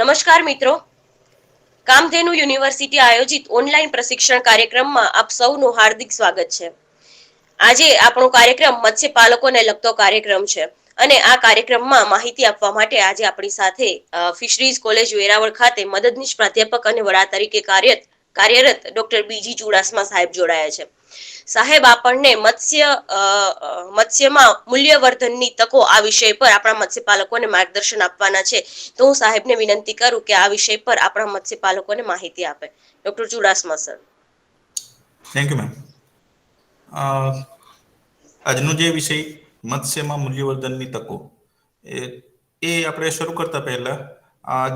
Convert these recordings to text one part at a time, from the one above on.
નમસ્કાર મિત્રો, કામધેનુ યુનિવર્સિટી આયોજિત ઓનલાઈન પ્રશિક્ષણ કાર્યક્રમમાં આપ સૌનું હાર્દિક સ્વાગત છે. આજે આપણો કાર્યક્રમ મત્સ્યપાલકોને લગતો કાર્યક્રમ છે અને આ કાર્યક્રમમાં માહિતી આપવા માટે આજે આપણી સાથે ફિશરીઝ કોલેજ વેરાવળ ખાતે મદદનીશ પ્રાધ્યાપક અને વડા તરીકે કાર્યરત ડોક્ટર બીજી ચુડાસમા સાહેબ જોડાયા છે. સાહેબ આપણને મત્સ્યમાં મૂલ્યવર્ધનની તકો આ વિષય પર આપણા મત્સ્યપાલકોને માર્ગદર્શન આપવાના છે. તો હું સાહેબને વિનંતી કરું કે આ વિષય પર આપણા મત્સ્યપાલકોને માહિતી આપે. Doctor Chudasama sir. Thank you ma'am. આજનો જે વિષય મત્સ્યમાં મૂલ્યવર્ધનની તકો એ આપણે શરૂ કરતા પહેલા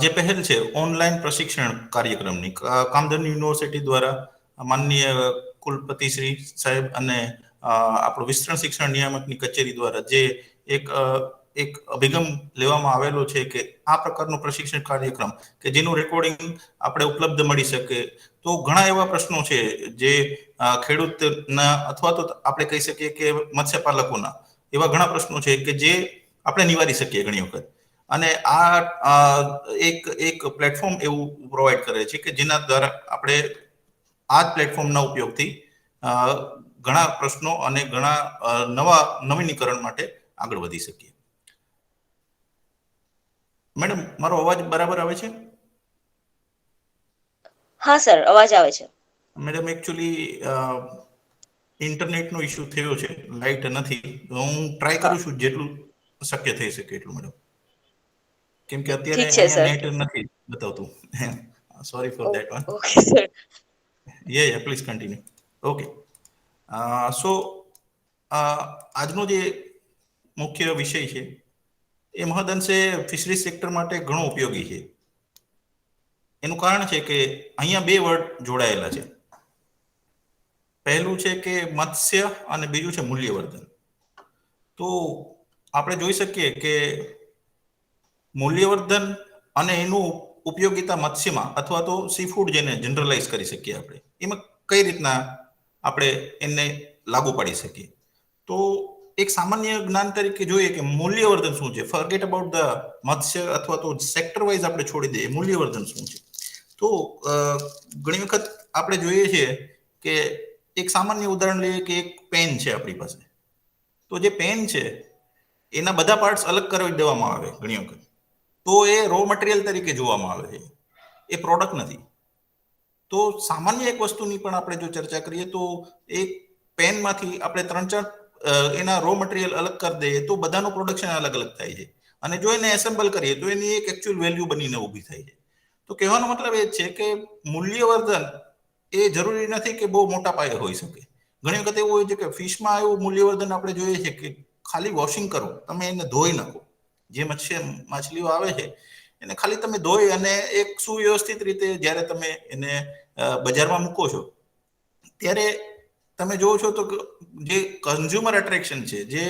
જે પહેલ છે ઓનલાઈન પ્રશિક્ષણ કાર્યક્રમની કામધેનુ યુનિવર્સિટી દ્વારા માનનીય કુલપતિ શ્રી સાહેબ અને આપણું વિસ્તરણ શિક્ષણ નિયામકની કચેરી દ્વારા જે એક અભિગમ લેવામાં આવેલો છે કે આ પ્રકારનો પ્રશિક્ષણ કાર્યક્રમ કે જેનું રેકોર્ડિંગ આપણે ઉપલબ્ધ મળી શકે. તો ઘણા એવા પ્રશ્નો છે જે ખેડૂતના અથવા તો આપણે કહી શકીએ કે મત્સ્યપાલકોના એવા ઘણા પ્રશ્નો છે કે જે આપણે નિવારી શકીએ ઘણી વખત. અને આ એક પ્લેટફોર્મ એવું પ્રોવાઈડ કરે છે કે જેના દ્વારા આપણે આ પ્લેટફોર્મના ઉપયોગથી ઘણા પ્રશ્નો અને ઘણા નવીનીકરણ માટે આગળ વધી શકીએ. મેડમ, મારો અવાજ બરાબર આવે છે? હા સર, અવાજ આવે છે. મેડમ, એકચ્યુઅલી ઇન્ટરનેટનો ઇશ્યુ થયો છે, લાઇટ નથી. હું ટ્રાય કરું છું જેટલું શક્ય થઈ શકે એટલું મેડમ, કેમ કે અત્યારે ઠીક છે અહીંયા સર. નેટ નથી બતાવતું. Sorry for that one. Okay sir. Yeah, please continue. Okay. So આજનો જે મુખ્ય વિષય છે એ મહદઅંશે ફિશરીઝ સેક્ટર માટે ઘણો ઉપયોગી છે. એનું કારણ છે કે અહીંયા બે વર્ડ જોડાયેલા છે. પહેલું છે કે મત્સ્ય અને બીજું છે મૂલ્યવર્ધન. તો આપણે જોઈ શકીએ કે મૂલ્યવર્ધન અને એનું ઉપયોગિતા મત્સ્યમાં અથવા તો સી ફૂડ જેને જનરલાઇઝ કરી શકીએ આપણે, એમાં કઈ રીતના આપણે એને લાગુ પાડી શકીએ. તો એક સામાન્ય જ્ઞાન તરીકે જોઈએ કે મૂલ્યવર્ધન શું છે. ફોરગેટ અબાઉટ ધ મત્સ્ય અથવા તો સેક્ટર વાઇઝ આપણે છોડી દઈએ, મૂલ્યવર્ધન શું છે. તો ઘણી વખત આપણે જોઈએ છીએ કે એક સામાન્ય ઉદાહરણ લઈએ કે એક પેન છે આપણી પાસે. તો જે પેન છે એના બધા પાર્ટ્સ અલગ કરી દેવામાં આવે ઘણી વખત, તો એ રો મટીરિયલ તરીકે જોવામાં આવે છે, એ પ્રોડક્ટ નથી. તો સામાન્ય એક વસ્તુની પણ આપણે જો ચર્ચા કરીએ તો એક પેનમાંથી આપણે 3-4 એના રો મટીરિયલ અલગ કરી દઈએ તો બધાનું પ્રોડક્શન અલગ અલગ થાય છે. અને જો એને એસેમ્બલ કરીએ તો એની એક એકચ્યુઅલ વેલ્યુ બનીને ઊભી થાય છે. તો કહેવાનો મતલબ એ છે કે મૂલ્યવર્ધન એ જરૂરી નથી કે બહુ મોટા પાયે હોઈ શકે. ઘણી વખત એવું હોય છે કે ફિશમાં એવું મૂલ્યવર્ધન આપણે જોઈએ છે કે ખાલી વોશિંગ કરો, તમે એને ધોઈ નાખો. જે માછલીઓ આવે છે એને ખાલી તમે ધોઈ અને એક સુવ્યવસ્થિત રીતે જ્યારે તમે એને બજારમાં મૂકો છો ત્યારે તમે જોવો છો તો જે કન્ઝ્યુમર એટ્રેક્શન છે, જે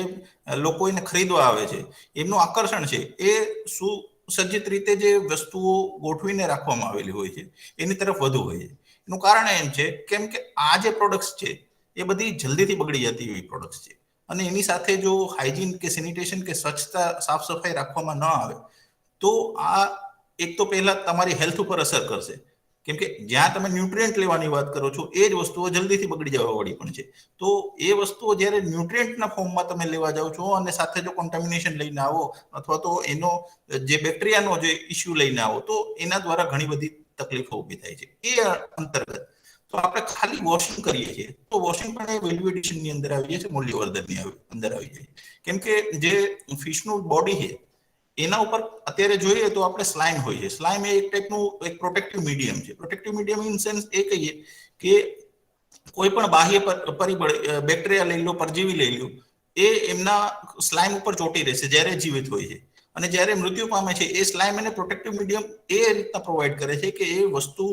લોકો એને ખરીદવા આવે છે, એમનું આકર્ષણ છે એ સુસજ્જિત રીતે જે વસ્તુઓ ગોઠવીને રાખવામાં આવેલી હોય છે એની તરફ વધુ હોય છે. એનું કારણ એમ છે કેમ કે આ જે પ્રોડક્ટ્સ છે એ બધી જલ્દીથી બગડી જતી એવી પ્રોડક્ટ્સ છે. અને એની સાથે જો હાઇજીન કે સેનિટેશન કે સ્વચ્છતા સાફ સફાઈ રાખવામાં ન આવે તો આ એક તો પહેલા તમારી હેલ્થ ઉપર અસર કરશે, કેમ કે જ્યાં તમે ન્યુટ્રિયન્ટ લેવાની વાત કરો છો એ જ વસ્તુઓ જલ્દીથી બગડી જવા વાળી પણ છે. તો એ વસ્તુઓ જ્યારે ન્યુટ્રિયન્ટના ફોર્મમાં તમે લેવા જાઓ છો અને સાથે જો કોન્ટામિનેશન લઈને આવો અથવા તો એનો જે બેક્ટેરિયાનો જે ઇસ્યુ લઈને આવો તો એના દ્વારા ઘણી બધી તકલીફો ઊભી થાય છે. એ અંતર્ગત તો આપણે ખાલી વોશિંગ કરીએ છીએ તો વોશિંગ પણ એ વેલ્યુ એડિશનની અંદર આવી જાય છે, મૂલ્યવર્ધનની અંદર આવી જાય છે. કેમ કે જે ફિશનું બોડી છે એના ઉપર અત્યારે જોઈએ તો આપણે સ્લાઇમ હોય છે. સ્લાઇમ એ એક ટાઈપનું એક પ્રોટેક્ટિવ મીડિયમ છે. પ્રોટેક્ટિવ મીડિયમ ઇન સેન્સ એ કહીએ કે કોઈ પણ બાહ્ય પરિબળ, બેક્ટેરિયા લઈ લો, પરજીવી લઈ લો, એ એમના સ્લાઇમ ઉપર ચોંટી રહેશે જ્યારે જીવિત હોય છે. અને જ્યારે મૃત્યુ પામે છે એ સ્લાઇમ અને પ્રોટેક્ટિવ મીડિયમ એ રીતના પ્રોવાઈડ કરે છે કે એ વસ્તુ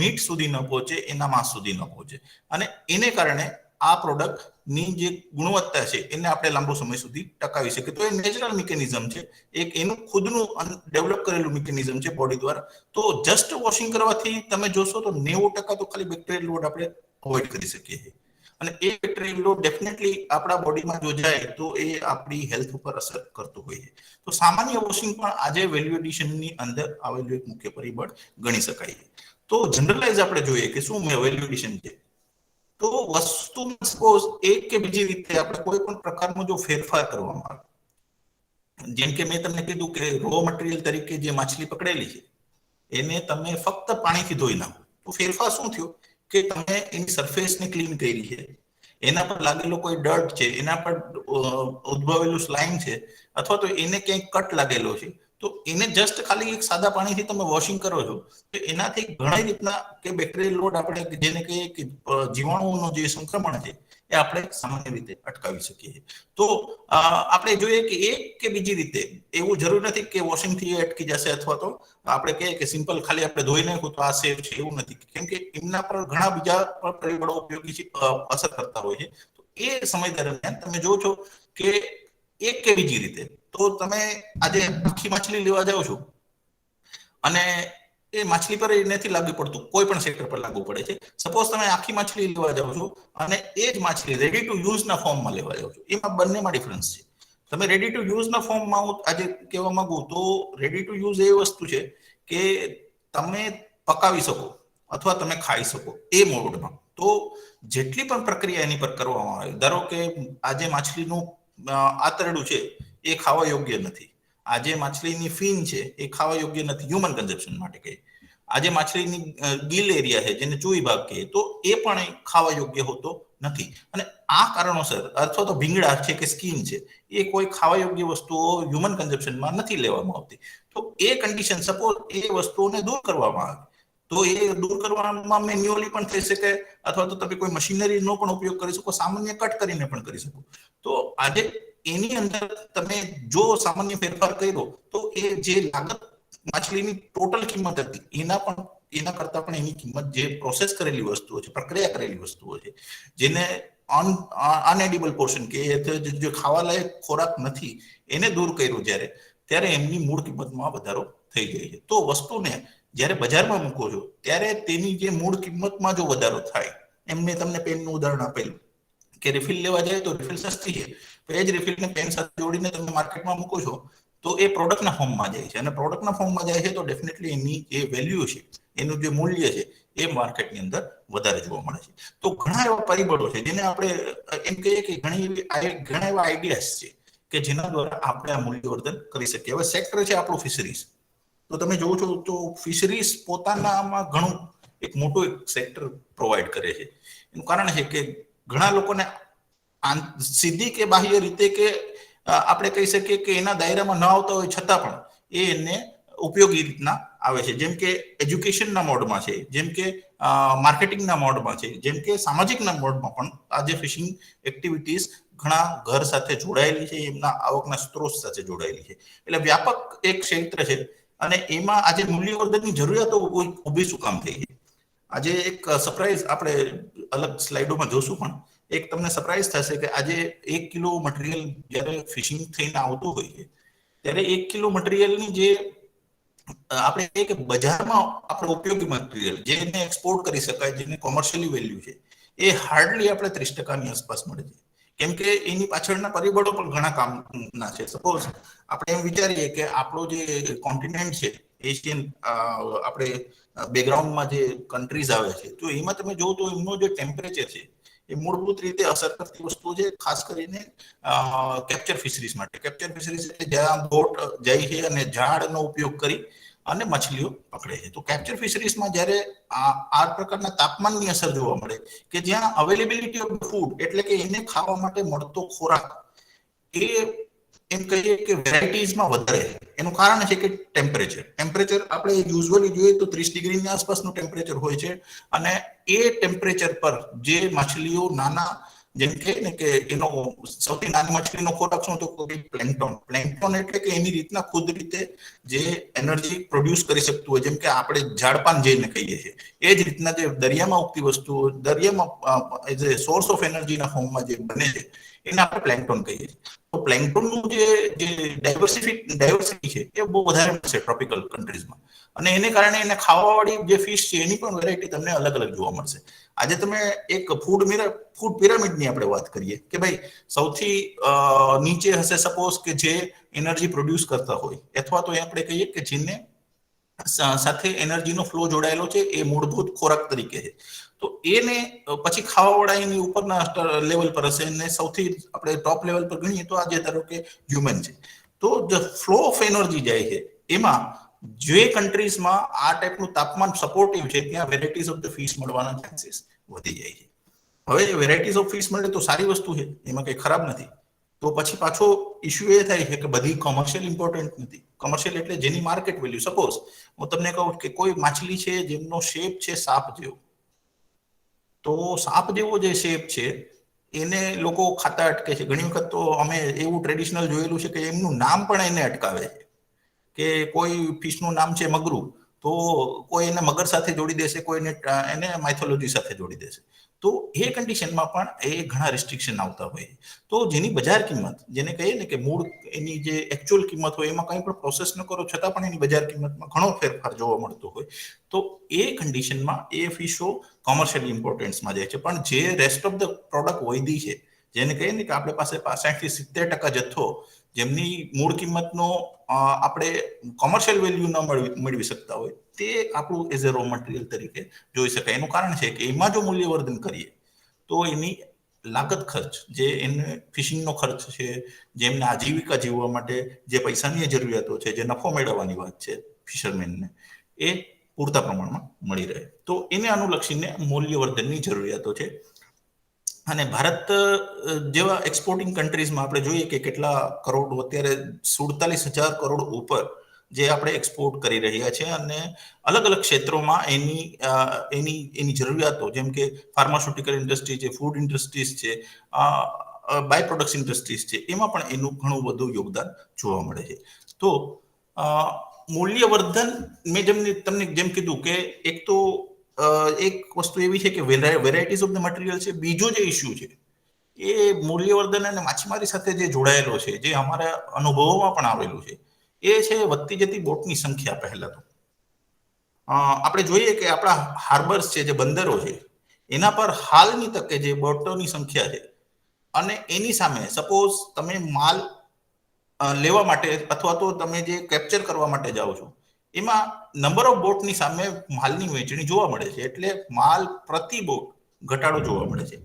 મીટ સુધી ન પહોંચે, એના માંસ સુધી ન પહોંચે. અને એને કારણે આ પ્રોડક્ટની જે ગુણવત્તા છે એને આપણે લાંબો સમય સુધી ટકાવી શકીએ. તો એ નેચરલ મિકેનિઝમ છે, એક એનું ખુદનું ડેવલપ કરેલું મિકેનિઝમ છે બોડી દ્વારા. તો જસ્ટ વોશિંગ કરવાથી તમે જોશો તો 90% તો ખાલી બેક્ટેરિયલ લોડ આપણે અવોઇડ કરી શકીએ છીએ. અને એ બેક્ટેરિયલ લોડ ડેફિનેટલી આપણા બોડીમાં જો જાય તો એ આપણી હેલ્થ ઉપર અસર કરતું હોય છે. તો સામાન્ય વોશિંગ પણ આજે વેલ્યુ એડિશનની અંદર આવેલું એક મુખ્ય પરિબળ ગણી શકાય. તો જનરલાઇઝ આપણે જોઈએ કે શું વેલ્યુ એડિશન છે. તો વસ્તુ સપોઝ એક કે બીજી રીતે આપણે કોઈ પણ પ્રકારનો જો ફેરફાર કરવામાં આવે, જેમ કે મેં તમને કીધું કે રો મટીરિયલ તરીકે જે માછલી પકડેલી છે એને તમે ફક્ત પાણીથી ધોઈ નાખો, તો ફેરફાર શું થયો કે તમે એની સરફેસને ક્લીન કરી છે, એના પર લાગેલો કોઈ ડર્ટ છે, એના પર ઉદ્ભવેલું સ્લાઇમ છે, અથવા તો એને ક્યાંક કટ લાગેલો છે, તો એને જસ્ટ ખાલી એક સાદા પાણીથી તમે વોશિંગ કરો છો તો એનાથી ઘણી રીતના કે બેક્ટેરિયલ લોડ આપણે જેને કહીએ કે જીવાણુઓનો જે સંક્રમણ છે એ આપણે સામાન્ય રીતે અટકાવી શકીએ. તો આપણે જોઈએ કે એક કે બીજી રીતે એવું જરૂર નથી કે વોશિંગથી અટકી જશે, અથવા તો આપણે કહીએ કે સિમ્પલ ખાલી આપણે ધોઈ નાખું તો આ સેફ છે, એવું નથી. કેમ કે એમના પર ઘણા બીજા પરિબળો ઉપયોગી છે, અસર કરતા હોય છે. તો એ સમય દરમિયાન તમે જો છો કે એક કે બીજી રીતે, તો તમે આજે આખી માછલી લેવા જાઓ છો અને એ માછલી પર નથી લાગુ પડતું, કોઈ પણ સેક્ટર પર લાગુ પડે છે. સપોઝ તમે આખી માછલી લેવા જાઓ છો અને એ જ માછલી રેડી ટુ યુઝ ના ફોર્મમાં લેવા જાઓ છો, એમાં બંનેમાં ડિફરન્સ છે. તમે રેડી ટુ યુઝ ના ફોર્મમાં હું આજે કહેવા માંગુ તો રેડી ટુ યુઝ એ વસ્તુ છે કે તમે પકાવી શકો અથવા તમે ખાઈ શકો એ મોડમાં. તો જેટલી પણ પ્રક્રિયા એની પર કરવામાં આવે, ધારો કે આજે માછલીનું આંતરડું છે એ ખાવા યોગ્ય નથી, આજે માછલીની ફીન છે એ ખાવા યોગ્ય નથી હ્યુમન કન્ઝપ્શન માટે કહીએ, આજે માછલીની ગિલ એરિયા છે જેને ચૂઈ ભાગ કહીએ તો એ પણ ખાવા યોગ્ય હોતો નથી. અને આ કારણોસર અથવા તો ભીંગડા છે કે સ્કીન છે એ કોઈ ખાવા યોગ્ય વસ્તુઓ હ્યુમન કન્ઝપ્શનમાં નથી લેવામાં આવતી. તો એ કન્ડિશન સપોઝ એ વસ્તુઓને દૂર કરવામાં આવે તો એ દૂર કરવામાં મેન્યુઅલી પણ થઈ શકે, અથવા તો તમે કોઈ મશીનરીનો પણ ઉપયોગ કરી શકો, સામાન્ય કટ કરીને પણ કરી શકો. તો આજે એની અંદર તમે જો સામાન્ય ફેરફાર કર્યો તો એ જે લાગત માછલીની ટોટલ કિંમત હતી એના કરતા પણ એની કિંમત જે પ્રોસેસ કરેલી વસ્તુઓ છે, પ્રક્રિયા કરેલી વસ્તુઓ છે, જેને અનએડિબલ પોર્શન કે જે ખાવા લાયક ખોરાક નથી એને દૂર કર્યું ત્યારે એમની મૂળ કિંમતમાં વધારો થઈ જાય છે. તો વસ્તુને જ્યારે બજારમાં મૂકો છો ત્યારે તેની જે મૂળ કિંમતમાં જો વધારો થાય, એમ મેં તમને પેનનું ઉદાહરણ આપેલું કે રિફિલ લેવા જાય તો રિફિલ સસ્તી છે, તો એ જ રિફિલને પેન સાથે જોડીને તમે માર્કેટમાં મૂકો છો તો એ પ્રોડક્ટના ફોર્મમાં જાય છે, અને પ્રોડક્ટના ફોર્મમાં જાય છે તો ડેફિનેટલી એની જે વેલ્યુ છે, એનું જે મૂલ્ય છે એ માર્કેટની અંદર વધારે જોવા મળે છે. તો ઘણા એવા પરિબળો છે જેને આપણે એમ કહીએ કે ઘણા એવા આઈડિયાસ છે કે જેના દ્વારા આપણે આ મૂલ્યવર્ધન કરી શકીએ. હવે સેક્ટર છે આપણું ફિશરીઝ, તો તમે જોવો છો તો ફિશરીઝ પોતાનામાં ઘણું એક મોટું એક સેક્ટર પ્રોવાઈડ કરે છે. એનું કારણ છે કે ઘણા લોકોને સીધી કે બાહ્ય રીતે કે આપણે કહી શકીએ કે એના દાયરામાં ન આવતા હોય છતાં પણ એ એને ઉપયોગી રીતના આવે છે. જેમ કે એજ્યુકેશનના મોડમાં છે, જેમ કે માર્કેટિંગના મોડમાં છે, જેમ કે સામાજિકના મોડમાં પણ આજે ફિશિંગ એક્ટિવિટીઝ ઘણા ઘર સાથે જોડાયેલી છે, એમના આવકના સ્ત્રોત સાથે જોડાયેલી છે. એટલે વ્યાપક એક ક્ષેત્ર છે અને એમાં આજે મૂલ્યવર્ધનની જરૂરિયાતો ઊભી શું કામ થઈ છે. આજે એક સરપ્રાઈઝ આપણે અલગ સ્લાઇડોમાં જોશું, પણ એક તમને સરપ્રાઈઝ થશે કે આજે 1 કિલો મટીરિયલ જ્યારે ફિશિંગ થઈને આવતું હોય છે ત્યારે 1 કિલો મટીરિયલની જે આપણે કહીએ કે બજારમાં આપણે ઉપયોગી મટીરિયલ જેને એક્સપોર્ટ કરી શકાય, જેને કોમર્શિયલી વેલ્યુ છે, એ હાર્ડલી આપણે 30% આસપાસ મળે છે. કેમ કે એની પાછળના પરિબળો પણ ઘણા કામના છે. સપોઝ આપણે એમ વિચારીએ કે આપણો જે કોન્ટિનેન્ટ છે એશિયન, આપણે બેકગ્રાઉન્ડમાં જે કન્ટ્રીઝ આવે છે તો એમાં તમે જોવો તો એમનો જે ટેમ્પરેચર છે એ મૂળભૂત રીતે અસર કરતી વસ્તુ છે, ખાસ કરીને કેપ્ચર ફિશરીઝ માટે. કેપ્ચર ફિશરીઝ એટલે જ્યાં બોટ જાય છે અને ઝાડનો ઉપયોગ કરી અને મછલીઓ પકડે છે. તો કેપ્ચર ફિશરીઝમાં જ્યારે આ પ્રકારના તાપમાનની અસર જોવા મળે કે જ્યાં અવેલેબિલિટી ઓફ ફૂડ એટલે કે એને ખાવા માટે મળતો ખોરાક એ એમ કહીએ કે વેરાયટીઝમાં વધારે, એનું કારણ છે કે ટેમ્પરેચર આપણે યુઝ્યુઅલી જોઈએ તો 30 ડિગ્રીની આસપાસનું ટેમ્પરેચર હોય છે, અને એ ટેમ્પરેચર પર જે માછલીઓ નાના, જેમ કે ને કે એનો સૌથી નાની મછલીનો ખોરાક શું તો પ્લેન્કટોન એટલે કે એની રીતના ખુદ રીતે જે એનર્જી પ્રોડ્યુસ કરી શકતું હોય, જેમ કે આપણે ઝાડપાન જઈને કહીએ છીએ એ જ રીતના જે દરિયામાં ઉગતી વસ્તુઓ, દરિયામાં જે સોર્સ ઓફ એનર્જીના ફોર્મમાં જે બને છે એને આપણે પ્લેન્કટોન કહીએ છીએ. તો પ્લેન્કટોનનું જે ડાયવર્સિટી છે એ બહુ વધારે છે ટ્રોપિકલ કન્ટ્રીઝમાં, અને એને કારણે એને ખાવાવાળી જે ફિશ છે એની પણ વેરાયટી તમને અલગ અલગ જોવા મળશે. આજે તમે એક ફૂડ પિરામિડની આપણે વાત કરીએ કે ભાઈ સૌથી નીચે હશે સપોઝ કે જે એનર્જી પ્રોડ્યુસ કરતા હોય, અથવા તો આપણે કહીએ કે જેને સાથે એનર્જીનો ફ્લો જોડાયેલો છે એ મૂળભૂત ખોરાક તરીકે છે. તો એને પછી ખાવાવાળા એની ઉપરના લેવલ પર હશે, અને સૌથી આપણે ટોપ લેવલ પર ગણીએ તો આજે ધારો કે હ્યુમન છે. તો જે ફ્લો ઓફ એનર્જી જાય છે એમાં જે કન્ટ્રીઝમાં આ ટાઈપનું તાપમાન સપોર્ટિવ છે ત્યાં વેરાયટીઝ ઓફ ધ ફિશ મળવાના ચાન્સીસ વધી જાય છે. હવે વેરાયટીઝ ઓફ ફિશ મળે તો સારી વસ્તુ છે, એમાં કંઈ ખરાબ નથી. તો પછી પાછો ઇશ્યુ એ થાય છે કે બધી કોમર્શિયલ ઇમ્પોર્ટન્ટ નથી. કોમર્શિયલ એટલે જેની માર્કેટ વેલ્યુ. સપોઝ હું તમને કહું કે કોઈ માછલી છે જેમનો શેપ છે સાપ જેવો, તો સાપ જેવો જે શેપ છે એને લોકો ખાતા અટકે છે. ઘણી વખત તો અમે એવું ટ્રેડિશનલ જોયેલું છે કે એમનું નામ પણ એને અટકાવે છે, કે કોઈ ફિશનું નામ છે મગરું, તો કોઈ એને મગર સાથે જોડી દેશે, કોઈ એને માઇથોલોજી સાથે જોડી દેશે. તો એ કન્ડિશનમાં પણ એ ઘણા રિસ્ટ્રિક્શન આવતા હોય. તો જેની બજાર કિંમત, જેને કહીએ ને કે મૂળ એની જે એકચ્યુઅલ કિંમત હોય એમાં કંઈ પણ પ્રોસેસ ન કરો છતાં પણ એની બજાર કિંમતમાં ઘણો ફેરફાર જોવા મળતો હોય, તો એ કન્ડિશનમાં એ ફિશો કોમર્શિયલ ઇમ્પોર્ટન્સમાં જાય છે. પણ જે રેસ્ટ ઓફ ધ પ્રોડક્ટ વૈધી છે, જેને કહીએ ને કે આપણે પાસે 65% જથ્થો જેમની મૂળ કિંમતનો આપણે કોમર્શિયલ વેલ્યુ ન મેળવી શકતા હોય, તે આપણું એઝ અ રો મટીરિયલ તરીકે જોઈ શકાય. એનું કારણ છે કે એમાં જો મૂલ્યવર્ધન કરીએ તો એની લાગત ખર્ચ, જે એને ફિશિંગનો ખર્ચ છે, જેમને આજીવિકા જીવવા માટે જે પૈસાની જરૂરિયાતો છે, જે નફો મેળવવાની વાત છે ફિશરમેનને, એ પૂરતા પ્રમાણમાં મળી રહે. તો એને અનુલક્ષીને મૂલ્યવર્ધનની જરૂરિયાતો છે. અને ભારત જેવા એક્સપોર્ટિંગ કન્ટ્રીઝમાં આપણે જોઈએ કે કેટલા કરોડ, અત્યારે 47,000 કરોડ ઉપર જે આપણે એક્સપોર્ટ કરી રહ્યા છે, અને અલગ અલગ ક્ષેત્રોમાં એની જરૂરિયાતો, જેમ કે ફાર્માસ્યુટિકલ ઇન્ડસ્ટ્રી છે, ફૂડ ઇન્ડસ્ટ્રીઝ છે, બાય પ્રોડક્ટ્સ ઇન્ડસ્ટ્રીઝ છે, એમાં પણ એનું ઘણું બધું યોગદાન જોવા મળે છે. તો મૂલ્યવર્ધન મેં તમને જેમ કીધું કે એક તો એક વસ્તુ એવી છે કે વેરાયટીઝ ઓફ ધ મટીરિયલ છે. બીજો જે ઇસ્યુ છે એ મૂલ્યવર્ધન અને માછીમારી સાથે જે જોડાયેલો છે, જે અમારા અનુભવોમાં પણ આવેલું છે, એ છે વધતી જતી બોટની સંખ્યા. પહેલા તો આપણે જોઈએ કે આપણા હાર્બર્સ છે, જે બંદરો છે, એના પર હાલની તકે જે બોટોની સંખ્યા છે, અને એની સામે સપોઝ તમે માલ લેવા માટે અથવા તો તમે જે કેપ્ચર કરવા માટે જાઓ છો, એમાં નંબર ઓફ બોટની સામે માલની વહેંચણી જોવા મળે છે. એટલે માલ પ્રતિ બોટ ઘટાડો જોવા મળે છે.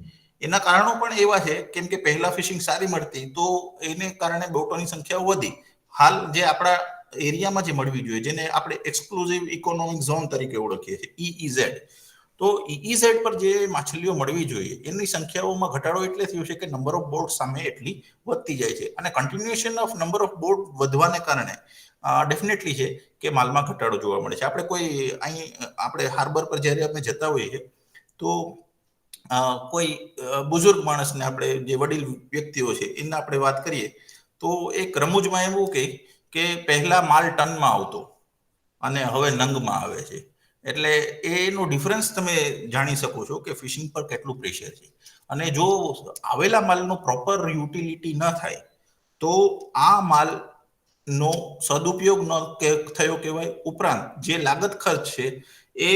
એના કારણો પણ એવા છે, કેમ કે પહેલા ફિશિંગ સારી મળતી, તો એને કારણે બોટોની સંખ્યા વધી. હાલ જે આપણા એરિયામાં જે મળવી જોઈએ, જેને આપણે એક્સક્લુઝિવ ઇકોનોમિક ઝોન તરીકે ઓળખીએ છીએ, EEZ, તો EEZ પર જે માછલીઓ મળવી જોઈએ એની સંખ્યાઓમાં ઘટાડો એટલે થયો છે કે નંબર ઓફ બોટ સામે એટલી વધતી જાય છે. અને continuation of number of boat વધવાને કારણે ડેફિનેટલી છે કે માલમાં ઘટાડો જોવા મળે છે. આપણે હાર્બર પર જ્યારે અમે જતા હોઈએ તો કોઈ બુઝુર્ગ માણસને, આપણે જે વડીલ વ્યક્તિઓ છે એને આપણે વાત કરીએ તો એક રમૂજમાં એવું કે પહેલા માલ ટનમાં આવતો અને હવે નંગમાં આવે છે. એટલે એનો ડિફરન્સ તમે જાણી શકો છો કે ફિશિંગ પર કેટલું પ્રેશર છે. અને જો આવેલા માલનો પ્રોપર યુટિલિટી ન થાય તો આ માલ નો સદુપયોગ ન થયો કહેવાય. ઉપરાંત જે લાગત ખર્ચ છે એ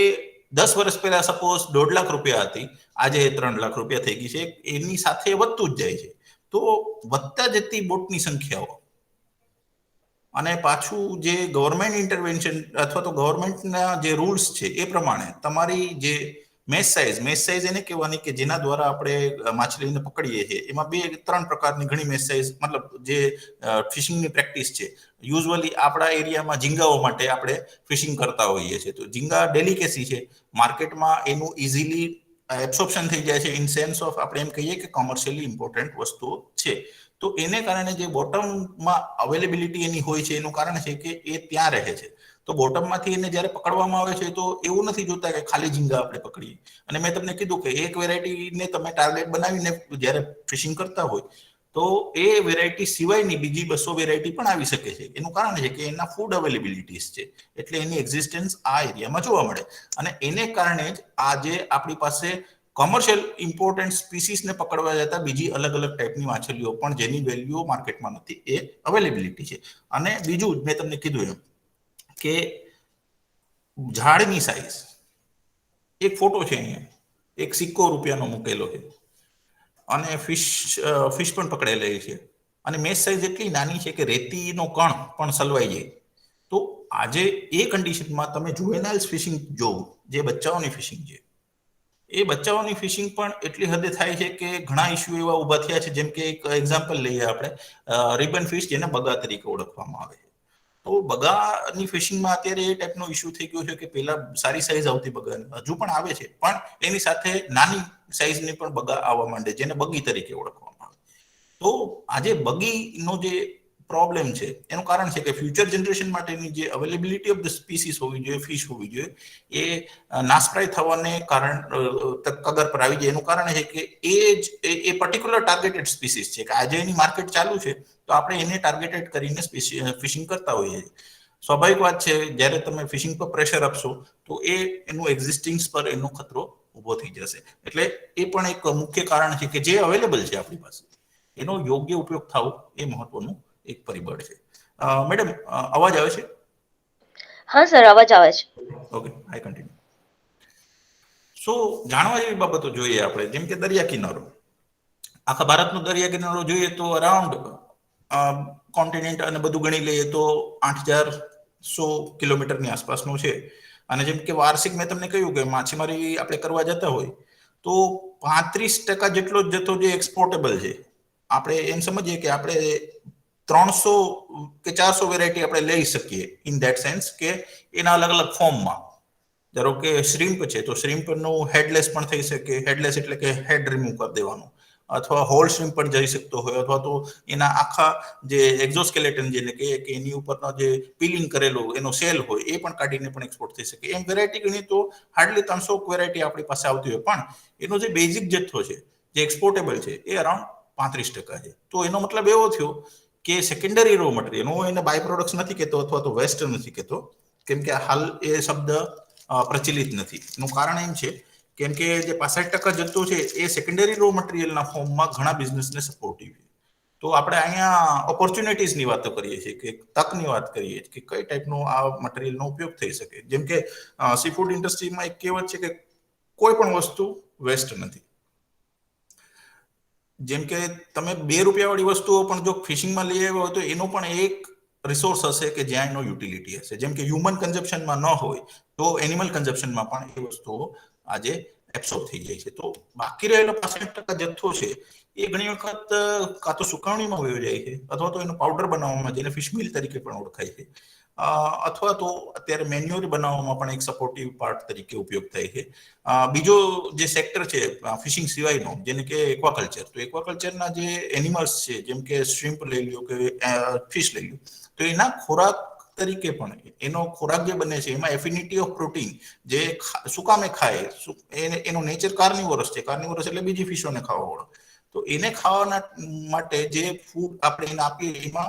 10 વર્ષ પહેલા સપોઝ 1.5 લાખ રૂપિયા હતી, આજે 3 લાખ રૂપિયા થઈ ગઈ છે. એની સાથે વધતું જ જાય છે. તો વધતા જતી બોટની સંખ્યાઓ અને પાછું જે ગવર્મેન્ટ ઇન્ટરવેન્શન અથવા તો ગવર્મેન્ટના જે રૂલ્સ છે એ પ્રમાણે તમારી જે મેશ સાઇઝ એને કહેવાની કે જેના દ્વારા આપણે માછલીને પકડીએ છીએ, એમાં 2-3 પ્રકારની ઘણી મેશ સાઇઝ, મતલબ જે ફિશિંગની પ્રેક્ટિસ છે. યુઝ્યુઅલી આપણા એરિયામાં ઝીંગાઓ માટે આપણે ફિશિંગ કરતા હોઈએ છીએ. તો ઝીંગા ડેલિકેસી છે, માર્કેટમાં એનું ઇઝીલી એબ્સોર્પ્શન થઈ જાય છે, ઇન સેન્સ ઓફ આપણે એમ કહીએ કે કોમર્શિયલી ઇમ્પોર્ટન્ટ વસ્તુઓ છે. તો એને કારણે જે બોટમમાં અવેલેબિલિટી એની હોય છે, એનું કારણ છે કે એ ત્યાં રહે છે. તો બોટમમાંથી એને જ્યારે પકડવામાં આવે છે તો એવું નથી જોતા કે ખાલી ઝીંગા આપણે પકડીએ. અને મેં તમને કીધું કે એક વેરાયટીને તમે ટાર્ગેટ બનાવીને જ્યારે ફિશિંગ કરતા હોય તો એ વેરાયટી સિવાયની બીજી 200 વેરાયટી પણ આવી શકે છે. એનું કારણ છે કે એના ફૂડ અવેલેબિલિટીઝ છે, એટલે એની એક્ઝિસ્ટન્સ આ એરિયામાં જોવા મળે. અને એને કારણે જ આજે આપણી પાસે કોમર્શિયલ ઇમ્પોર્ટન્ટ સ્પીસીસને પકડવા જતા બીજી અલગ અલગ ટાઈપની માછલીઓ પણ જેની વેલ્યુઓ માર્કેટમાં નથી, એ અવેલેબિલિટી છે. અને બીજું મેં તમને કીધું એમ કે ઝાડની સાઈઝ, એક ફોટો છે અહીંયા, એક સિક્કો રૂપિયાનો મૂકેલો છે અને ફિશ પણ પકડેલી છે અને મેચ સાઇઝ એટલી નાની છે કે રેતીનો કણ પણ સલવાઈ જાય. તો આજે એ કન્ડિશનમાં તમે જુવેનાઇલ્સ ફિશિંગ જોવો, જે બચ્ચાઓની ફિશિંગ છે, એ બચ્ચાઓની ફિશિંગ પણ એટલી હદે થાય છે કે ઘણા ઇસ્યુ એવા ઉભા થયા છે. જેમ કે એક એક્ઝામ્પલ લઈએ આપણે, રિબન ફિશ, જેને બગા તરીકે ઓળખવામાં આવે છે. તો બગાની ફિશિંગમાં અત્યારે એ ટાઈપનો ઇસ્યુ થઈ ગયો છે કે પેલા સારી સાઈઝ આવતી બગાની, હજુ પણ આવે છે, પણ એની સાથે નાની સાઈઝની પણ બગા આવવા માંડે, જેને બગી તરીકે ઓળખવામાં આવે. તો આજે બગીનો જે પ્રોબ્લેમ છે એનું કારણ છે કે ફ્યુચર જનરેશન માટેની જે અવેલેબિલિટી ઓફ ધ સ્પીસીસ હોવી જોઈએ, ફિશ હોવી જોઈએ, એ નાશપ્રાય થવાને કારણ કગર પર આવી જાય. એનું કારણ છે કે એ પર્ટિક્યુલર ટાર્ગેટેડ સ્પીસીસ છે કે આજે એની માર્કેટ ચાલુ છે, તો આપણે એને ટાર્ગેટેડ કરીને ફિશિંગ કરતા હોઈએ છીએ. સ્વાભાવિક વાત છે, જ્યારે તમે ફિશિંગ પર પ્રેશર આપશો તો એનું એક્ઝિસ્ટિંગ પર એનો ખતરો ઉભો થઈ જશે. એટલે એ પણ એક મુખ્ય કારણ છે કે જે અવેલેબલ છે આપણી પાસે, એનો યોગ્ય ઉપયોગ થવો એ મહત્વનું એક પરિબળ છે. મેડમ, અવાજ આવે છે? હા સર, અવાજ આવે છે. ઓકે, આઈ કન્ટિન્યુ. સો જાણવા જેવી બાબતો જોઈએ આપણે, જેમ કે દરિયા કિનારો. આખા ભારતનો દરિયા કિનારો જોઈએ તો અરાઉન્ડ કોન્ટિનેન્ટ અને બધું ગણી લઈએ તો 8,100 કિલોમીટરની આસપાસનો છે. અને જેમ કે વાર્ષિક મેં તમને કહ્યું કે માછીમારી આપણે કરવા જતા હોય તો 35% જેટલો જ જથ્થો જે એક્સપોર્ટેબલ છે. આપણે એમ સમજીએ કે આપણે 300 કે 400 વેરાયટી આપણે લઈ શકીએ, ઇન ધેટ સેન્સ કે એના અલગ અલગ ફોર્મમાં. ધારો કે શ્રીમ્પ છે, તો શ્રીમ્પનું હેડલેસ પણ થઈ શકે. હેડલેસ એટલે કે હેડ રિમૂવ કરી દેવાનું, અથવા હોલ શ્રીમ્પ પણ જઈ શકતો હોય, અથવા તો એના આખા જે એક્ઝોસ્કેલેટન જેને કે એની ઉપરનો જે પીલિંગ કરેલો એનો સેલ હોય એ પણ કાઢીને પણ એક્સપોર્ટ થઈ શકે. એમ વેરાયટી ગણી તો હાર્ડલી 300 વેરાયટી આપણી પાસે આવતી હોય, પણ એનો જે બેઝિક જથ્થો છે જે એક્સપોર્ટેબલ છે એ અરાઉન્ડ 35% છે. તો એનો મતલબ એવો થયો કે સેકન્ડરી રો મટીરિયલ, હું એને બાય પ્રોડક્ટ્સ નથી કહેતો અથવા તો વેસ્ટ નથી કહેતો, કેમ કે હાલ એ શબ્દ પ્રચલિત નથી. એનું કારણ એમ છે કેમ કે જે 65% જથ્થો છે એ સેકન્ડરી રો મટીરિયલના ફોર્મમાં ઘણા બિઝનેસને સપોર્ટિવ છે. તો આપણે અહીંયા ઓપોર્ચ્યુનિટીઝની વાતો કરીએ છીએ, કે તકની વાત કરીએ છીએ કે કઈ ટાઈપનો આ મટીરિયલનો ઉપયોગ થઈ શકે. જેમ કે સી ફૂડ ઇન્ડસ્ટ્રીમાં એક કહેવત છે કે કોઈ પણ વસ્તુ વેસ્ટ નથી. જેમ કે તમે 2 રૂપિયાવાળી વસ્તુઓ પણ જો ફિશિંગમાં લઈ આવ્યા હોય તો એનો પણ એક રિસોર્સ હશે કે જ્યાં એનો યુટિલિટી હશે. જેમ કે હ્યુમન કન્ઝપ્શનમાં ન હોય તો એનિમલ કન્ઝપ્શનમાં પણ એ વસ્તુઓ આજે એબ્સોર્બ થઈ જાય છે. તો બાકી રહેલો 65% જથ્થો છે એ ઘણી વખત કાં તો સુકવણીમાં વયો જાય છે, અથવા તો એનો પાવડર બનાવવામાં, જેને ફિશ મિલ તરીકે પણ ઓળખાય છે, અથવા તો અત્યારે મેન્યુઅર બનાવવામાં પણ એક સપોર્ટિવ પાર્ટ તરીકે ઉપયોગ થાય છે. બીજો જે સેક્ટર છે ફિશિંગ સિવાયનો, જેને કે એક્વાકલ્ચર, તો એક્વાકલ્ચરના જે એનિમલ્સ છે, જેમ કે શ્રીમ્પ લઈ લો કે ફિશ લઈ લો, તો એના ખોરાક તરીકે પણ એનો ખોરાક જે બને છે એમાં એફિનિટી ઓફ પ્રોટીન, જે શું કામે ખાય, એનો નેચર કાર્નિવોરસ છે. કાર્નિવોરસ એટલે બીજી ફિશોને ખાવા વાળો. તો એને ખાવાના માટે જે ફૂડ આપણે એને આપીએ એમાં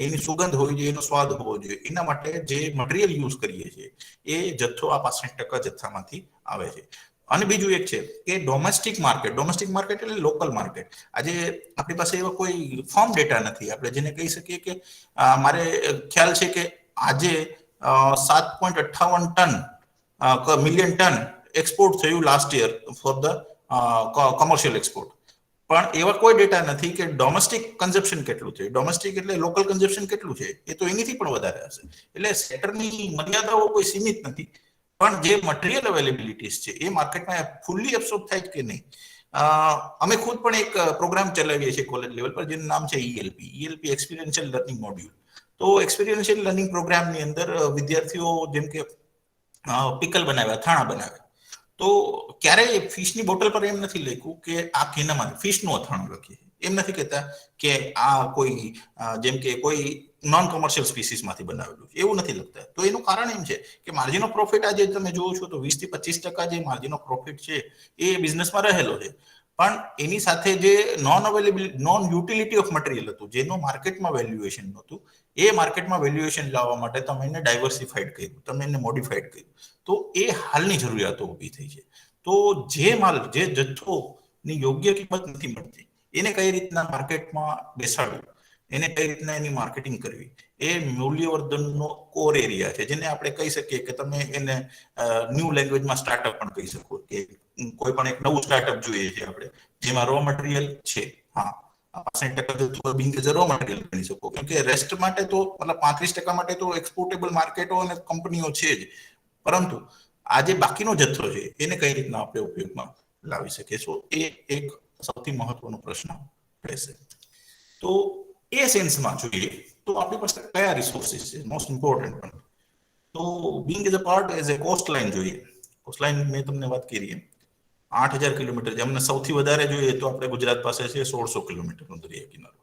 એની સુગંધ હોવી જોઈએ, એનો સ્વાદ હોવો જોઈએ. એના માટે જે મટીરિયલ યુઝ કરીએ છીએ એ જથ્થો આ 65% જથ્થામાંથી આવે છે. અને બીજું એક છે કે ડોમેસ્ટિક માર્કેટ. ડોમેસ્ટિક માર્કેટ એટલે લોકલ માર્કેટ. આજે આપણી પાસે એવા કોઈ ફર્મ ડેટા નથી આપણે જેને કહી શકીએ કે મારે ખ્યાલ છે કે આજે 7.58 મિલિયન ટન એક્સપોર્ટ થયું last year for the commercial export. પણ એવા કોઈ ડેટા નથી કે ડોમેસ્ટિક કન્ઝપ્શન કેટલું છે. ડોમેસ્ટિક એટલે લોકલ કન્ઝપ્શન કેટલું છે, એ તો એનીથી પણ વધારે હશે. એટલે સેક્ટરની મર્યાદાઓ કોઈ સીમિત નથી, પણ જે મટીરિયલ અવેલેબિલિટીઝ છે એ માર્કેટમાં ફૂલ્લી એબ્સોર્બ થાય કે નહીં. અમે ખુદ પણ એક પ્રોગ્રામ ચલાવીએ છીએ કોલેજ લેવલ પર, જેનું નામ છે ઈએલપી, એક્સપિરિયન્શિયલ લર્નિંગ મોડ્યુલ. તો એક્સપિરિયન્શિયલ લર્નિંગ પ્રોગ્રામની અંદર વિદ્યાર્થીઓ જેમ કે પિકલ બનાવ્યા, થાણા બનાવ્યા, તો ક્યારેય ફિશની બોટલ પર એમ નથી લખ્યું કે આ કેનામાંથી ફિશનું અથાણું લખીએ. એમ નથી કહેતા કે આ કોઈ જેમ કે કોઈ નોન કોમર્શિયલ સ્પીસીસમાંથી બનાવેલું છે, એવું નથી લખતા. તો એનું કારણ એમ છે કે માર્જિન ઓફ પ્રોફિટ આજે તમે જોવો છો તો 20% થી 25% જે માર્જિન ઓફ પ્રોફિટ છે એ બિઝનેસમાં રહેલો છે. પણ એની સાથે જે નોન યુટિલિટી ઓફ મટીરિયલ હતું, જેનું માર્કેટમાં વેલ્યુએશન નહોતું, એ માર્કેટમાં વેલ્યુએશન લાવવા માટે તમે એને ડાયવર્સિફાઈડ કર્યું, તમે એને મોડિફાઈડ કર્યું. તો એ હાલની જરૂરિયાતો ઊભી થઈ છે. તો જે માલ, જે જથ્થોની યોગ્ય કિંમત નથી મળતી, એને કઈ રીતના માર્કેટમાં બેસાડવું, એને કઈ રીતના એની માર્કેટિંગ કરવી, એ મૂલ્યવર્ધનનો કોર એરિયા છે, જેને આપણે કહી શકીએ કે તમે એને ન્યૂ લેંગ્વેજમાં સ્ટાર્ટઅપ પણ કહી શકો, કે કોઈ પણ એક નવું સ્ટાર્ટઅપ જોઈએ છે આપણે, જેમાં રો મટીરિયલ છે. હા, 65% બિંગ એઝ રો મટીરિયલ ગણી શકો, કેમ કે રેસ્ટ માટે તો મતલબ 35% માટે તો એક્સપોર્ટેબલ માર્કેટો અને કંપનીઓ છે જ, પરંતુ આ જે બાકીનો જથ્થો છે એને કઈ રીતના આપણે ઉપયોગમાં લાવી શકીએ, એ એક સૌથી મહત્વનો પ્રશ્ન રહેશે. તો એ સેન્સમાં જોઈએ તો આપણી પાસે કયા રિસોર્સિસ છે મોસ્ટ ઇમ્પોર્ટન્ટ પણ, તો Bing as a part as a cost line જોઈએ. કોસ્ટ લાઇન મેં તમને વાત કરી 8,000 કિલોમીટર, જેમને સૌથી વધારે જોઈએ તો આપણે ગુજરાત પાસે છે 1600 કિલોમીટરનો દરિયા કિનારો.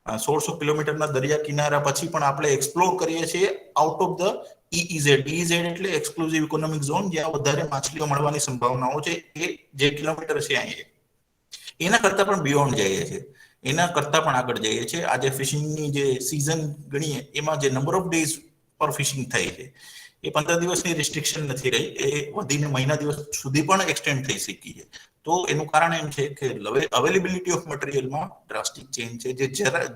1600 કિલોમીટરના દરિયા કિનારા પછી પણ આપણે એક્સપ્લોર કરીએ છીએ out of the EEZ. EEZ એટલે એક્સક્લુઝિવ ઇકોનોમિક ઝોન, જ્યાં વધારે માછલીઓ મળવાની સંભાવનાઓ છે. એ જે કિલોમીટર છે અહીંયા, એના કરતા પણ બિયોન્ડ જઈએ છે, એના કરતા પણ આગળ જઈએ છીએ. આજે ફિશિંગની જે સીઝન ગણીએ એમાં જે નંબર ઓફ ડેઝ પર ફિશિંગ થાય છે એ 15 દિવસની રિસ્ટ્રિક્શન નથી રહી, એ વધીને મહિના દિવસ સુધી પણ એક્સટેન્ડ થઈ શકી છે. તો એનું કારણ એમ છે કે અવેલેબિલિટી ઓફ મટીરિયલમાં ડ્રાસ્ટિક ચેન્જ છે. જે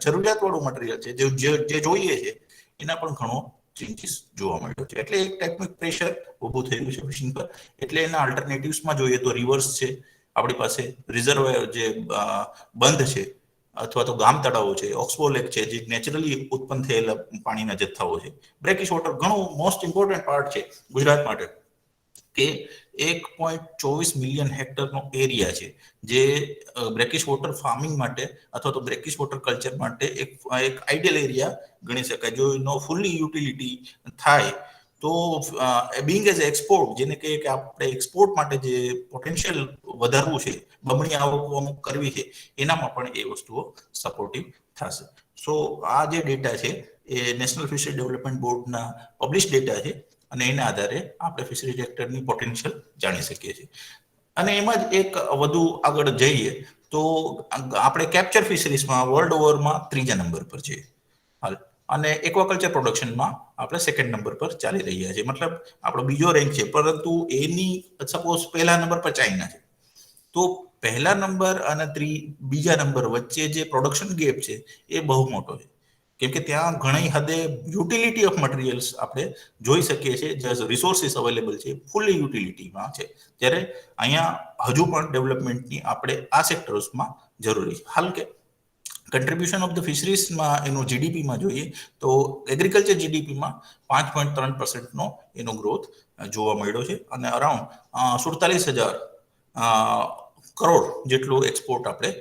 જરૂરિયાત વાળું મટીરિયલ છે, જે જોઈએ છે, એના પણ ઘણો ચેન્જીસ જોવા મળ્યો છે. એટલે એક ટાઈપનું પ્રેશર ઊભું થયેલું છે ફિશિંગ પર. એટલે એના અલ્ટરનેટિવ્સમાં જોઈએ તો રિવર્સ છે આપણી પાસે, રિઝર્વર જે બંધ છે અથવા તો ગામ તળાવો છે, ઓક્સબો લેક છે, જે નેચરલી ઉત્પન્ન થયેલા પાણીના જથ્થાઓ છે. બ્રેકિશ વોટર ઘણું મોસ્ટ ઇમ્પોર્ટન્ટ પાર્ટ છે ગુજરાત માટે, કે 1.24 મિલિયન હેક્ટરનો એરિયા છે, જે બ્રેકિશ વોટર ફાર્મિંગ માટે અથવા તો બ્રેકિશ વોટર કલ્ચર માટે એક આઈડિયલ એરિયા ગણી શકાય. જો એનો ફૂલી યુટિલિટી થાય તો બિંગ એઝ એક્સપોર્ટ, જેને કહીએ કે આપણે એક્સપોર્ટ માટે જે પોટેન્શિયલ વધારવું છે, બમણી આવક અમુક કરવી છે, એનામાં પણ એ વસ્તુઓ સપોર્ટિવ થશે. સો આ જે ડેટા છે એ નેશનલ ફિશરી ડેવલપમેન્ટ બોર્ડના પબ્લિશ ડેટા છે, અને એના આધારે આપણે ફિશરી સેક્ટરની પોટેન્શિયલ જાણી શકીએ છીએ. અને એમાં જ એક વધુ આગળ જઈએ તો આપણે કેપ્ચર ફિશરીઝમાં વર્લ્ડ ઓવરમાં 3જા નંબર પર છે હાલ, અને એક્વાકલ્ચર પ્રોડક્શનમાં આપણે 2nd નંબર પર ચાલી રહ્યા છે. મતલબ આપણો બીજો રેન્ક છે, પરંતુ એની સપોઝ પહેલા નંબર પર ચાઇના છે, તો પહેલા નંબર અને બીજા નંબર વચ્ચે જે પ્રોડક્શન ગેપ છે એ બહુ મોટો છે, કેમ કે ત્યાં ઘણી હદે યુટિલિટી ઓફ મટીરિયલ્સ આપણે જોઈ શકીએ છીએ, જે રિસોર્સિસ અવેલેબલ છે ફૂલી યુટિલિટીમાં છે, જ્યારે અહીંયા હજુ પણ ડેવલપમેન્ટની આપણે આ સેક્ટર્સમાં જરૂરી છે. હાલ કે કન્ટ્રીબ્યુશન ઓફ ધ ફિશરીઝમાં એનો જીડીપીમાં જોઈએ તો એગ્રીકલ્ચર જીડીપીમાં 5.3%નો એનો ગ્રોથ જોવા મળ્યો છે, અને અરાઉન્ડ 47,000 કરોડ જેટલું એક્સપોર્ટ આપણે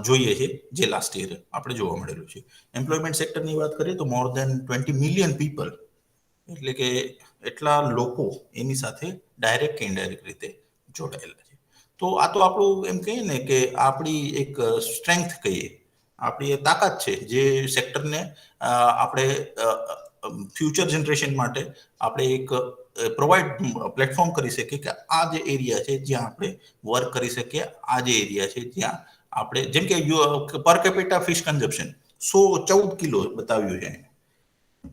જોઈએ છે, જે લાસ્ટ યર આપણે જોવા મળેલું છે. એમ્પ્લોયમેન્ટ સેક્ટરની વાત કરીએ તો મોર દેન 20 મિલિયન પીપલ, એટલે કે એટલા લોકો એની સાથે ડાયરેક્ટ કે ઇનડાયરેક્ટ રીતે જોડાયેલા છે. તો આ તો આપણું એમ કહીએ ને કે આપણી એક સ્ટ્રેન્થ કહીએ, આપણી એ તાકાત છે, જે સેક્ટરને આપણે ફ્યુચર જનરેશન માટે આપણે એક પ્રોવાઈડ પ્લેટફોર્મ કરી શકીએ કે આ જે એરિયા છે જ્યાં આપણે વર્ક કરી શકીએ, આ જે એરિયા છે જ્યાં આપણે જેમ કે પર કેપિટા ફિશ કન્ઝપ્શન 114 કિલો બતાવ્યું છે.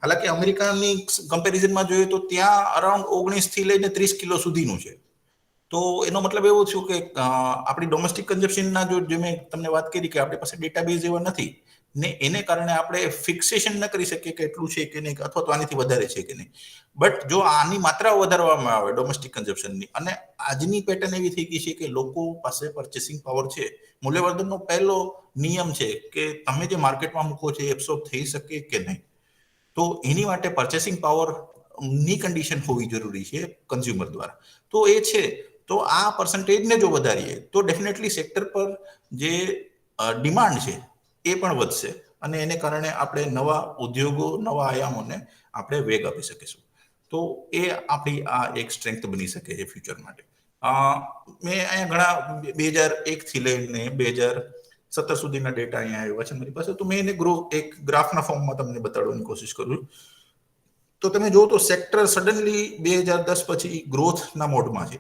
હાલાકી અમેરિકાની કમ્પેરિઝનમાં જોઈએ તો ત્યાં અરાઉન્ડ 19 થી લઈને 30 કિલો સુધીનું છે. તો એનો મતલબ એવો છે કે આપણી ડોમેસ્ટિક કન્ઝપ્શનના જે મેં તમને વાત કરી કે આપણી પાસે ડેટાબેઝ એવા નથી ને, એને કારણે આપણે ફિક્સેશન ન કરી શકીએ કે એટલું છે કે નહીં, અથવા તો આનાથી વધારે છે કે નહીં. બટ જો આની માત્રા વધારવામાં આવે ડોમેસ્ટિક કન્ઝપ્શનની, અને આજની પેટર્ન એવી થઈ ગઈ છે કે લોકો પાસે પરચેસિંગ પાવર છે, મૂલ્યવર્ધનનો પહેલો નિયમ છે કે તમે જે માર્કેટમાં મૂકો છો એ એબ્સોર્બ થઈ શકે કે નહીં. તો એની માટે પરચેસિંગ પાવર ની કન્ડિશન હોવી જરૂરી છે કન્ઝ્યુમર દ્વારા. તો એ છે, તો આ પર્સન્ટેજને જો વધારીએ તો ડેફિનેટલી સેક્ટર પર જે ડિમાન્ડ છે એ પણ વધશે, અને એને કારણે આપણે નવા ઉદ્યોગો, નવા આયામોને આપણે વેગ આપી શકીશું. તો એ આપણી આ એક સ્ટ્રેન્થ બની શકે છે ફ્યુચર માટે. મેં અહીંયા ઘણા 2001 થી લઈને 2017 સુધીના ડેટા અહીંયા આવ્યા છે મારી પાસે, તો મેં એને એક ગ્રાફના ફોર્મમાં તમને બતાડવાની કોશિશ કરું. તો તમે જો તો સેક્ટર સડનલી 2010 પછી ગ્રોથના મોડમાં છે,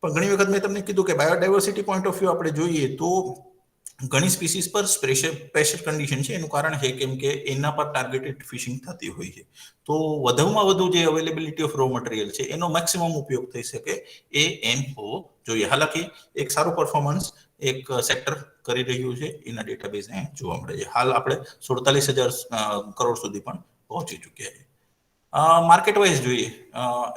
પણ ઘણી વખત મેં તમને કીધું કે બાયોડાયવર્સિટી પોઈન્ટ ઓફ વ્યૂ આપણે જોઈએ તો ઘણી સ્પીસીસ પર પ્રેશર કન્ડિશન છે. એનું કારણ છે કેમ કે એના પર ટાર્ગેટેડ ફિશિંગ થતી હોય છે, તો વધુમાં વધુ જે અવેલેબિલિટી ઓફ રો મટીરિયલ છે એનો મેક્સિમમ ઉપયોગ થઈ શકે એ એમ હોવો જોઈએ. હાલાકી એક સારું પરફોર્મન્સ એક સેક્ટર કરી રહ્યું છે, એના ડેટાબેઝ અહીંયા જોવા મળે છે. હાલ આપણે 47,000 કરોડ સુધી પણ પહોંચી ચૂક્યા છે. માર્કેટ વાઇઝ જોઈએ,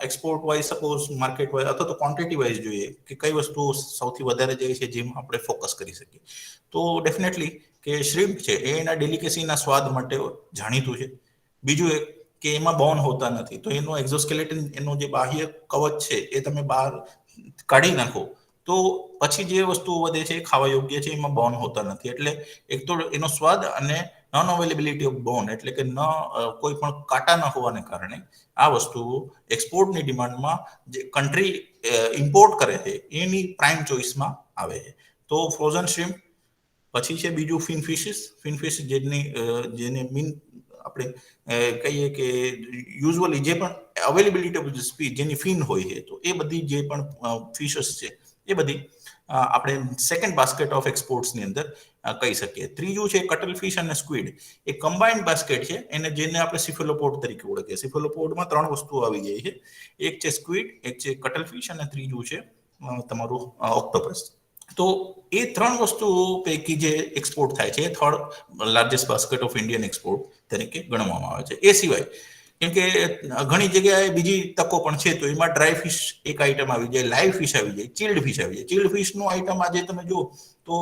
export wise suppose market wise અથવા તો ક્વોન્ટિટી વાઇઝ જોઈએ કે કઈ વસ્તુ સૌથી વધારે જાય છે જેમાં આપણે ફોકસ કરી શકીએ, તો ડેફિનેટલી કે શ્રીમ્પ છે એ એના ડેલિકેસીના સ્વાદ માટે જાણીતું છે. બીજું એક કે એમાં બોન હોતા નથી, તો એનો એક્ઝોસ્કેલેટન, એનો જે બાહ્ય કવચ છે એ તમે બહાર કાઢી નાખો તો પછી જે વસ્તુઓ વધે છે એ ખાવા યોગ્ય છે, એમાં બોન હોતા નથી. એટલે એક તો એનો સ્વાદ અને નોન અવેલેબિલિટી ઓફ બોન, એટલે કે કોઈ પણ કાંટા ન હોવાને કારણે આ વસ્તુઓ એક્સપોર્ટની ડિમાન્ડમાં જે કન્ટ્રી ઇમ્પોર્ટ કરે છે એની પ્રાઇમ ચોઇસમાં આવે છે. તો ફ્રોઝન શ્રીમ્પ, પછી છે બીજું ફિનફિશ જેને મીન આપણે કહીએ કે યુઝ્યુઅલી જે પણ અવેલેબિલિટી ઓફ સ્પીચ જેની ફિન હોય છે, તો એ બધી જે પણ ફિશસ છે એ બધી આપણે સેકન્ડ બાસ્કેટ ઓફ એક્સપોર્ટ્સની અંદર કહી શકીએ. ત્રીજું છે કટલ ફિશ અને સ્ક્વિડ, એ કમ્બાઇન્ડ બાસ્કેટ છે, જેને આપણે સિફેલોપોડ તરીકે ઓળખીએ. સિફેલોપોડમાં 3 વસ્તુઓ આવી જાય છે, એક છે સ્ક્વિડ, એક છે કટલ ફિશ અને ત્રીજું છે તમારું ઓક્ટોપસ. તો એ 3 વસ્તુઓ પૈકી જે એક્સપોર્ટ થાય છે એ third largest basket of Indian export તરીકે ગણવામાં આવે છે. એ સિવાય કેમ કે ઘણી જગ્યાએ બીજી તકો પણ છે, તો એમાં ડ્રાય ફિશ એક આઈટમ આવી જાય, લાઈવ ફિશ આવી જાય, ચિલ્ડ ફિશ આવી જાય. ચિલ્ડ ફિશનું આઈટમ આજે તમે જો તો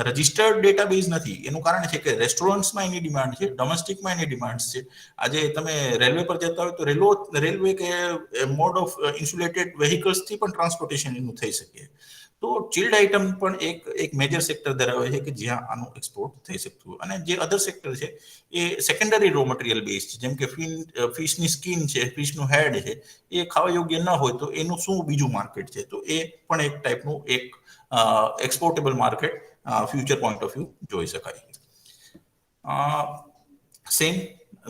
રજિસ્ટર્ડ ડેટાબેઝ નથી. એનું કારણ છે કે રેસ્ટોરન્ટ્સમાં એની ડિમાન્ડ છે, ડોમેસ્ટિકમાં એની ડિમાન્ડ છે. આજે તમે રેલવે પર જતા હોય તો રેલવે કે મોડ ઓફ ઇન્સ્યુલેટેડ વેહિકલ્સથી પણ ટ્રાન્સપોર્ટેશન એનું થઈ શકે. તો ચિલ્ડ આઇટમ પણ એક મેજર સેક્ટર ધરાવે છે કે જ્યાં આનું એક્સપોર્ટ થઈ શકતું હોય. અને જે અધર સેક્ટર છે એ સેકન્ડરી રો મટીરિયલ બેઝ છે, જેમ કે ફિશની સ્કિન છે, ફિશનું હેડ છે, એ ખાવા યોગ્ય ન હોય તો એનું શું બીજું માર્કેટ છે, તો એ પણ એક ટાઈપનું એક exportable market future point of view જોઈ શકાય. સેમ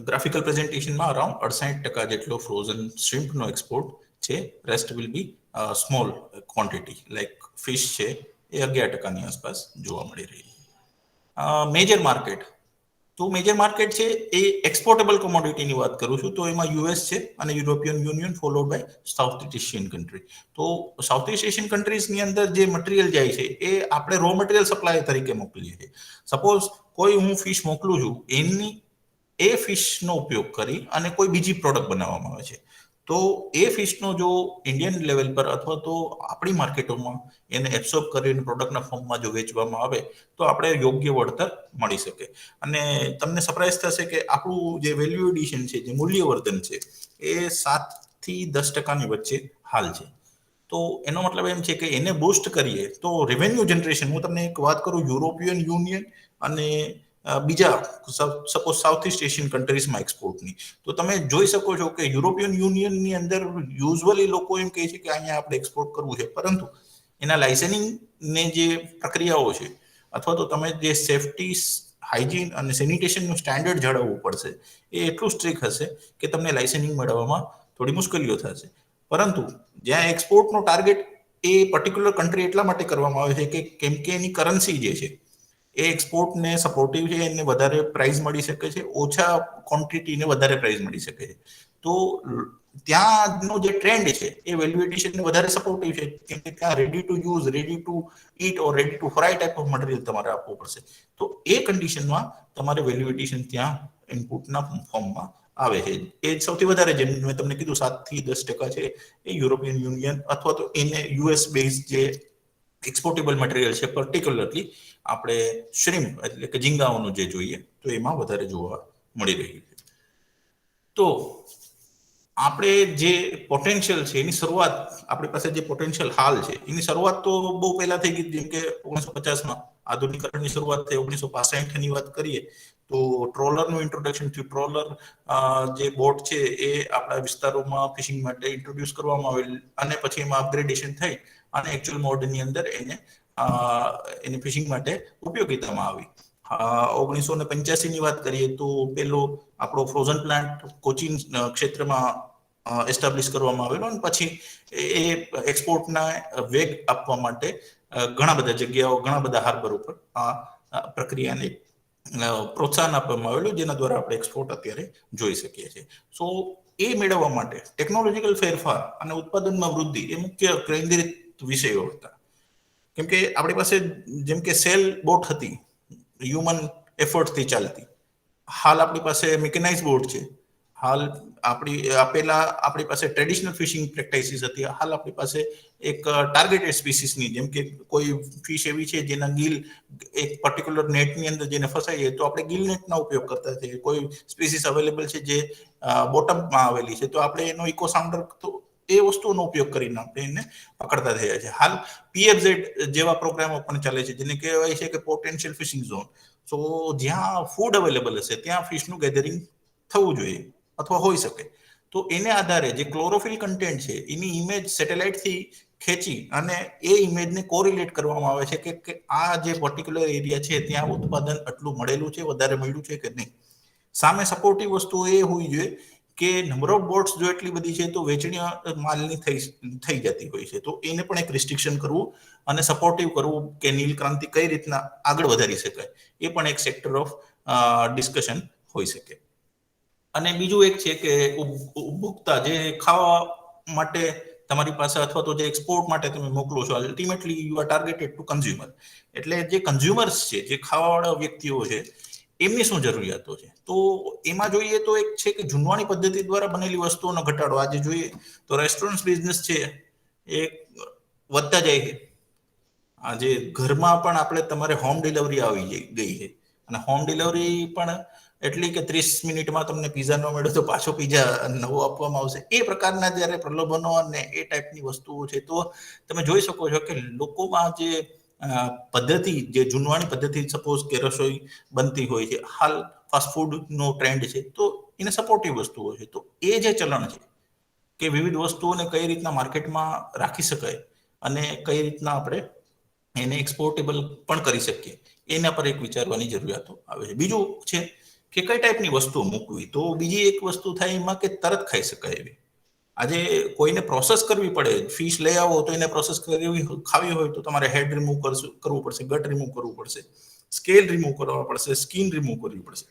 ગ્રાફિકલ પ્રેઝન્ટેશનમાં અરાઉન્ડ 68% જેટલો ફ્રોઝન શ્રિમ્પનો એક્સપોર્ટ છે. Rest will be small quantity like fish છે એ 11%ની આસપાસ જોવા મળી રહી છે. મેજર માર્કેટ, તો મેજર માર્કેટ છે એ એક્સપોર્ટેબલ કોમોડિટીની વાત કરું છું તો એમાં યુએસ છે અને European union followed by south east Asian country. તો સાઉથ ઈસ્ટ એશિયન કન્ટ્રીઝની અંદર જે મટીરિયલ જાય છે એ આપણે રો મટીરિયલ સપ્લાય તરીકે મોકલીએ છીએ. સપોઝ કોઈ હું ફિશ મોકલું છું, એની એ ફિશનો ઉપયોગ કરી અને કોઈ બીજી પ્રોડક્ટ બનાવવામાં આવે છે, તો એ ફિશનો જો ઇન્ડિયન લેવલ પર અથવા તો આપણી માર્કેટોમાં એને એબ્સોર્બ કરીને પ્રોડક્ટના ફોર્મમાં જો વેચવામાં આવે તો આપણે યોગ્ય વળતર મળી શકે. અને તમને સરપ્રાઈઝ થશે કે આપણું જે વેલ્યુ એડિશન છે, જે મૂલ્યવર્ધન છે, એ 7 થી 10% વચ્ચે હાલ છે. તો એનો મતલબ એમ છે કે એને બૂસ્ટ કરીએ તો રેવન્યુ જનરેશન, હું તમને એક વાત કરું યુરોપિયન યુનિયન અને બીજા સપોઝ સાઉથ ઈસ્ટ એશિયન કન્ટ્રીઝમાં એક્સપોર્ટની, તો તમે જોઈ શકો છો કે યુરોપિયન યુનિયનની અંદર યુઝ્યુઅલી લોકો એમ કહે છે કે અહીંયા આપણે એક્સપોર્ટ કરવું છે, પરંતુ એના લાઇસેનિંગને જે પ્રક્રિયાઓ છે અથવા તો તમે જે સેફટી, હાઇજીન અને સેનિટેશનનું સ્ટેન્ડર્ડ જાળવવું પડશે, એ એટલું સ્ટ્રિક્ટ હશે કે તમને લાઇસેનિંગ મેળવવામાં થોડી મુશ્કેલીઓ થશે. પરંતુ જ્યાં એક્સપોર્ટનો ટાર્ગેટ એ પર્ટિક્યુલર કન્ટ્રી એટલા માટે કરવામાં આવે છે કે કેમ કે એની કરન્સી જે છે એ એક્સપોર્ટને સપોર્ટિવ છે, એને વધારે પ્રાઇસ મળી શકે છે, ઓછા ક્વોન્ટિટીને વધારે પ્રાઇસ મળી શકે છે. તો ત્યાંનો જે ટ્રેન્ડ છે એ વેલ્યુ એડિશનને વધારે સપોર્ટિવ છે, કેમ કે ત્યાં ready to use, ready to it or ready to fry type of material તમારે આપવું પડશે. તો એ કન્ડિશનમાં તમારે વેલ્યુ એડિશન ત્યાં ઇનપુટના ફોર્મમાં આવે છે. એ સૌથી વધારે, જેમ મેં તમને કીધું 7 થી 10% છે એ યુરોપિયન યુનિયન અથવા તો એને યુએસ બેઝ જે એક્સપોર્ટેબલ મટીરિયલ છે, પર્ટિક્યુલરલી આપણે શ્રીમ્પ એટલે કે ઝીંગાઓનું જે જોઈએ તો એમાં વધારે જોવા મળી રહ્યું છે. તો આપણે જે પોટેન્શિયલ છે એની શરૂઆત, આપણી પાસે જે પોટેન્શિયલ હાલ છે એની શરૂઆત તો બહુ પહેલા થઈ ગઈ, જેમ કે 1950માં આધુનિકરણની શરૂઆત થઈ. 1965ની વાત કરીએ તો ટ્રોલરનું ઇન્ટ્રોડક્શન થયું. ટ્રોલર જે બોટ છે એ આપણા વિસ્તારોમાં ફિશિંગ માટે ઇન્ટ્રોડ્યુસ કરવામાં આવેલ અને પછી એમાં અપગ્રેડેશન થઈ અને એકચ્યુઅલ મોડની અંદર એને ફિશિંગ માટે ઉપયોગિતામાં આવી. 1985ની વાત કરીએ તો પેલો આપણો ફ્રોઝન પ્લાન્ટ કોચીન ક્ષેત્રમાં એસ્ટાબ્લિશ કરવામાં આવેલો અને પછી એ એક્સપોર્ટના વેગ આપવા માટે ઘણા બધા જગ્યાઓ, ઘણા બધા હાર્બર ઉપર આ પ્રક્રિયાને પ્રોત્સાહન આપવામાં આવેલું, જેના દ્વારા આપણે એક્સપોર્ટ અત્યારે જોઈ શકીએ છીએ. સો એ મેળવવા માટે ટેકનોલોજીકલ ફેરફાર અને ઉત્પાદનમાં વૃદ્ધિ એ મુખ્ય કેન્દ્રિત વિષયો હતા. કેમ કે આપણી પાસે જેમ કે સેલ બોટ હતી હ્યુમન એફર્ટથી ચાલતી, હાલ આપણી પાસે મિકેનાઇઝ બોટ છે. હાલ આપણી પાસે ટ્રેડિશનલ ફિશિંગ પ્રેક્ટિસીસ હતી, હાલ આપણી પાસે એક ટાર્ગેટેડ સ્પીસીસની, જેમ કે કોઈ ફિશ એવી છે જેના ગિલ એક પર્ટિક્યુલર નેટની અંદર જેને ફસાઈએ તો આપણે ગિલ નેટના ઉપયોગ કરતા થઈએ. કોઈ સ્પીસીસ અવેલેબલ છે જે બોટમમાં આવેલી છે તો આપણે એનો ઇકો સાઉન્ડર એ વસ્તુનો ઉપયોગ કરીને આપણે એને પકડતા થયા છે. હાલ પીએફઝેડ જેવા પ્રોગ્રામો પણ ચાલે છે જેને કહેવાય છે કે પોટેન્શિયલ ફિશિંગ ઝોન. તો જ્યાં ફૂડ અવેલેબલ હશે ત્યાં ફિશનું ગેધરિંગ થવું જોઈએ અથવા હોઈ શકે. તો એને આધારે જે ક્લોરોફિલ કન્ટેન્ટ છે એની ઇમેજ સેટેલાઇટથી ખેંચી અને એ ઇમેજને કોરિલેટ કરવામાં આવે છે કે આ જે પર્ટિક્યુલર એરિયા છે ત્યાં ઉત્પાદન આટલું મળેલું છે, વધારે મળ્યું છે કે નહીં. સામે સપોર્ટિવ વસ્તુ એ હોવી જોઈએ કે નંબર ઓફ બોટ્સ જો એટલી બધી છે તો વેચણી માલની થઈ જતી હોય છે. તો એને પણ એક રિસ્ટ્રિક્શન કરવું અને સપોર્ટિવ કરવું કે નીલ ક્રાંતિ કઈ રીતના આગળ વધારી શકાય એ પણ એક સેક્ટર ઓફ ડિસ્કશન હોઈ શકે. અને બીજું એક છે કે ઉપભોક્તા જે ખાવા માટે તમારી પાસે અથવા તો જે એક્સપોર્ટ માટે તમે મોકલો છો, ultimately you are targeted to consumer. એટલે જે કન્ઝ્યુમર્સ છે, જે ખાવાવાળા વ્યક્તિઓ છે, એમની શું જરૂરિયાતો છે. તો એમાં જોઈએ તો એક છે કે જૂનવાણી પદ્ધતિ દ્વારા બનેલી વસ્તુઓનો ઘટાડો. આજે જોઈએ તો રેસ્ટોરન્ટ બિઝનેસ છે એ વધતા જાય છે. આજે ઘરમાં પણ આપણે તમારે હોમ ડિલિવરી આવી ગઈ છે અને હોમ ડિલિવરી પણ એટલી કે 30 મિનિટમાં તમને પીઝા ન મળે તો પાછો પીઝા નવો આપવામાં આવશે. એ પ્રકારના જ્યારે પ્રલોભનો અને એ ટાઈપની વસ્તુઓ છે તો તમે જોઈ શકો છો કે લોકોમાં જે પદ્ધતિ, જે જૂનવાણી પદ્ધતિ, સપોઝ કે રસોઈ બનતી હોય છે, હાલ ફાસ્ટફૂડનો ટ્રેન્ડ છે તો એને સપોર્ટિવ વસ્તુઓ છે. તો એ જે ચલણ છે કે વિવિધ વસ્તુઓને કઈ રીતના માર્કેટમાં રાખી શકાય અને કઈ રીતના આપણે એને એક્સપોર્ટેબલ પણ કરી શકીએ એના પર એક વિચારવાની જરૂરિયાતો આવે છે. બીજું છે કે કઈ ટાઈપની વસ્તુઓ મૂકવી. તો બીજી એક વસ્તુ થાય એમાં કે તરત ખાઈ શકાય એવી. આજે કોઈને પ્રોસેસ કરવી પડે, ફિશ લઈ આવો તો એને પ્રોસેસ ખાવી હોય તો તમારે હેડ રિમૂવ કરવું પડશે, ગટ રિમૂવ કરવું પડશે, સ્કેલ રિમૂવ કરવા પડશે, સ્કિન રિમૂવ કરવી પડશે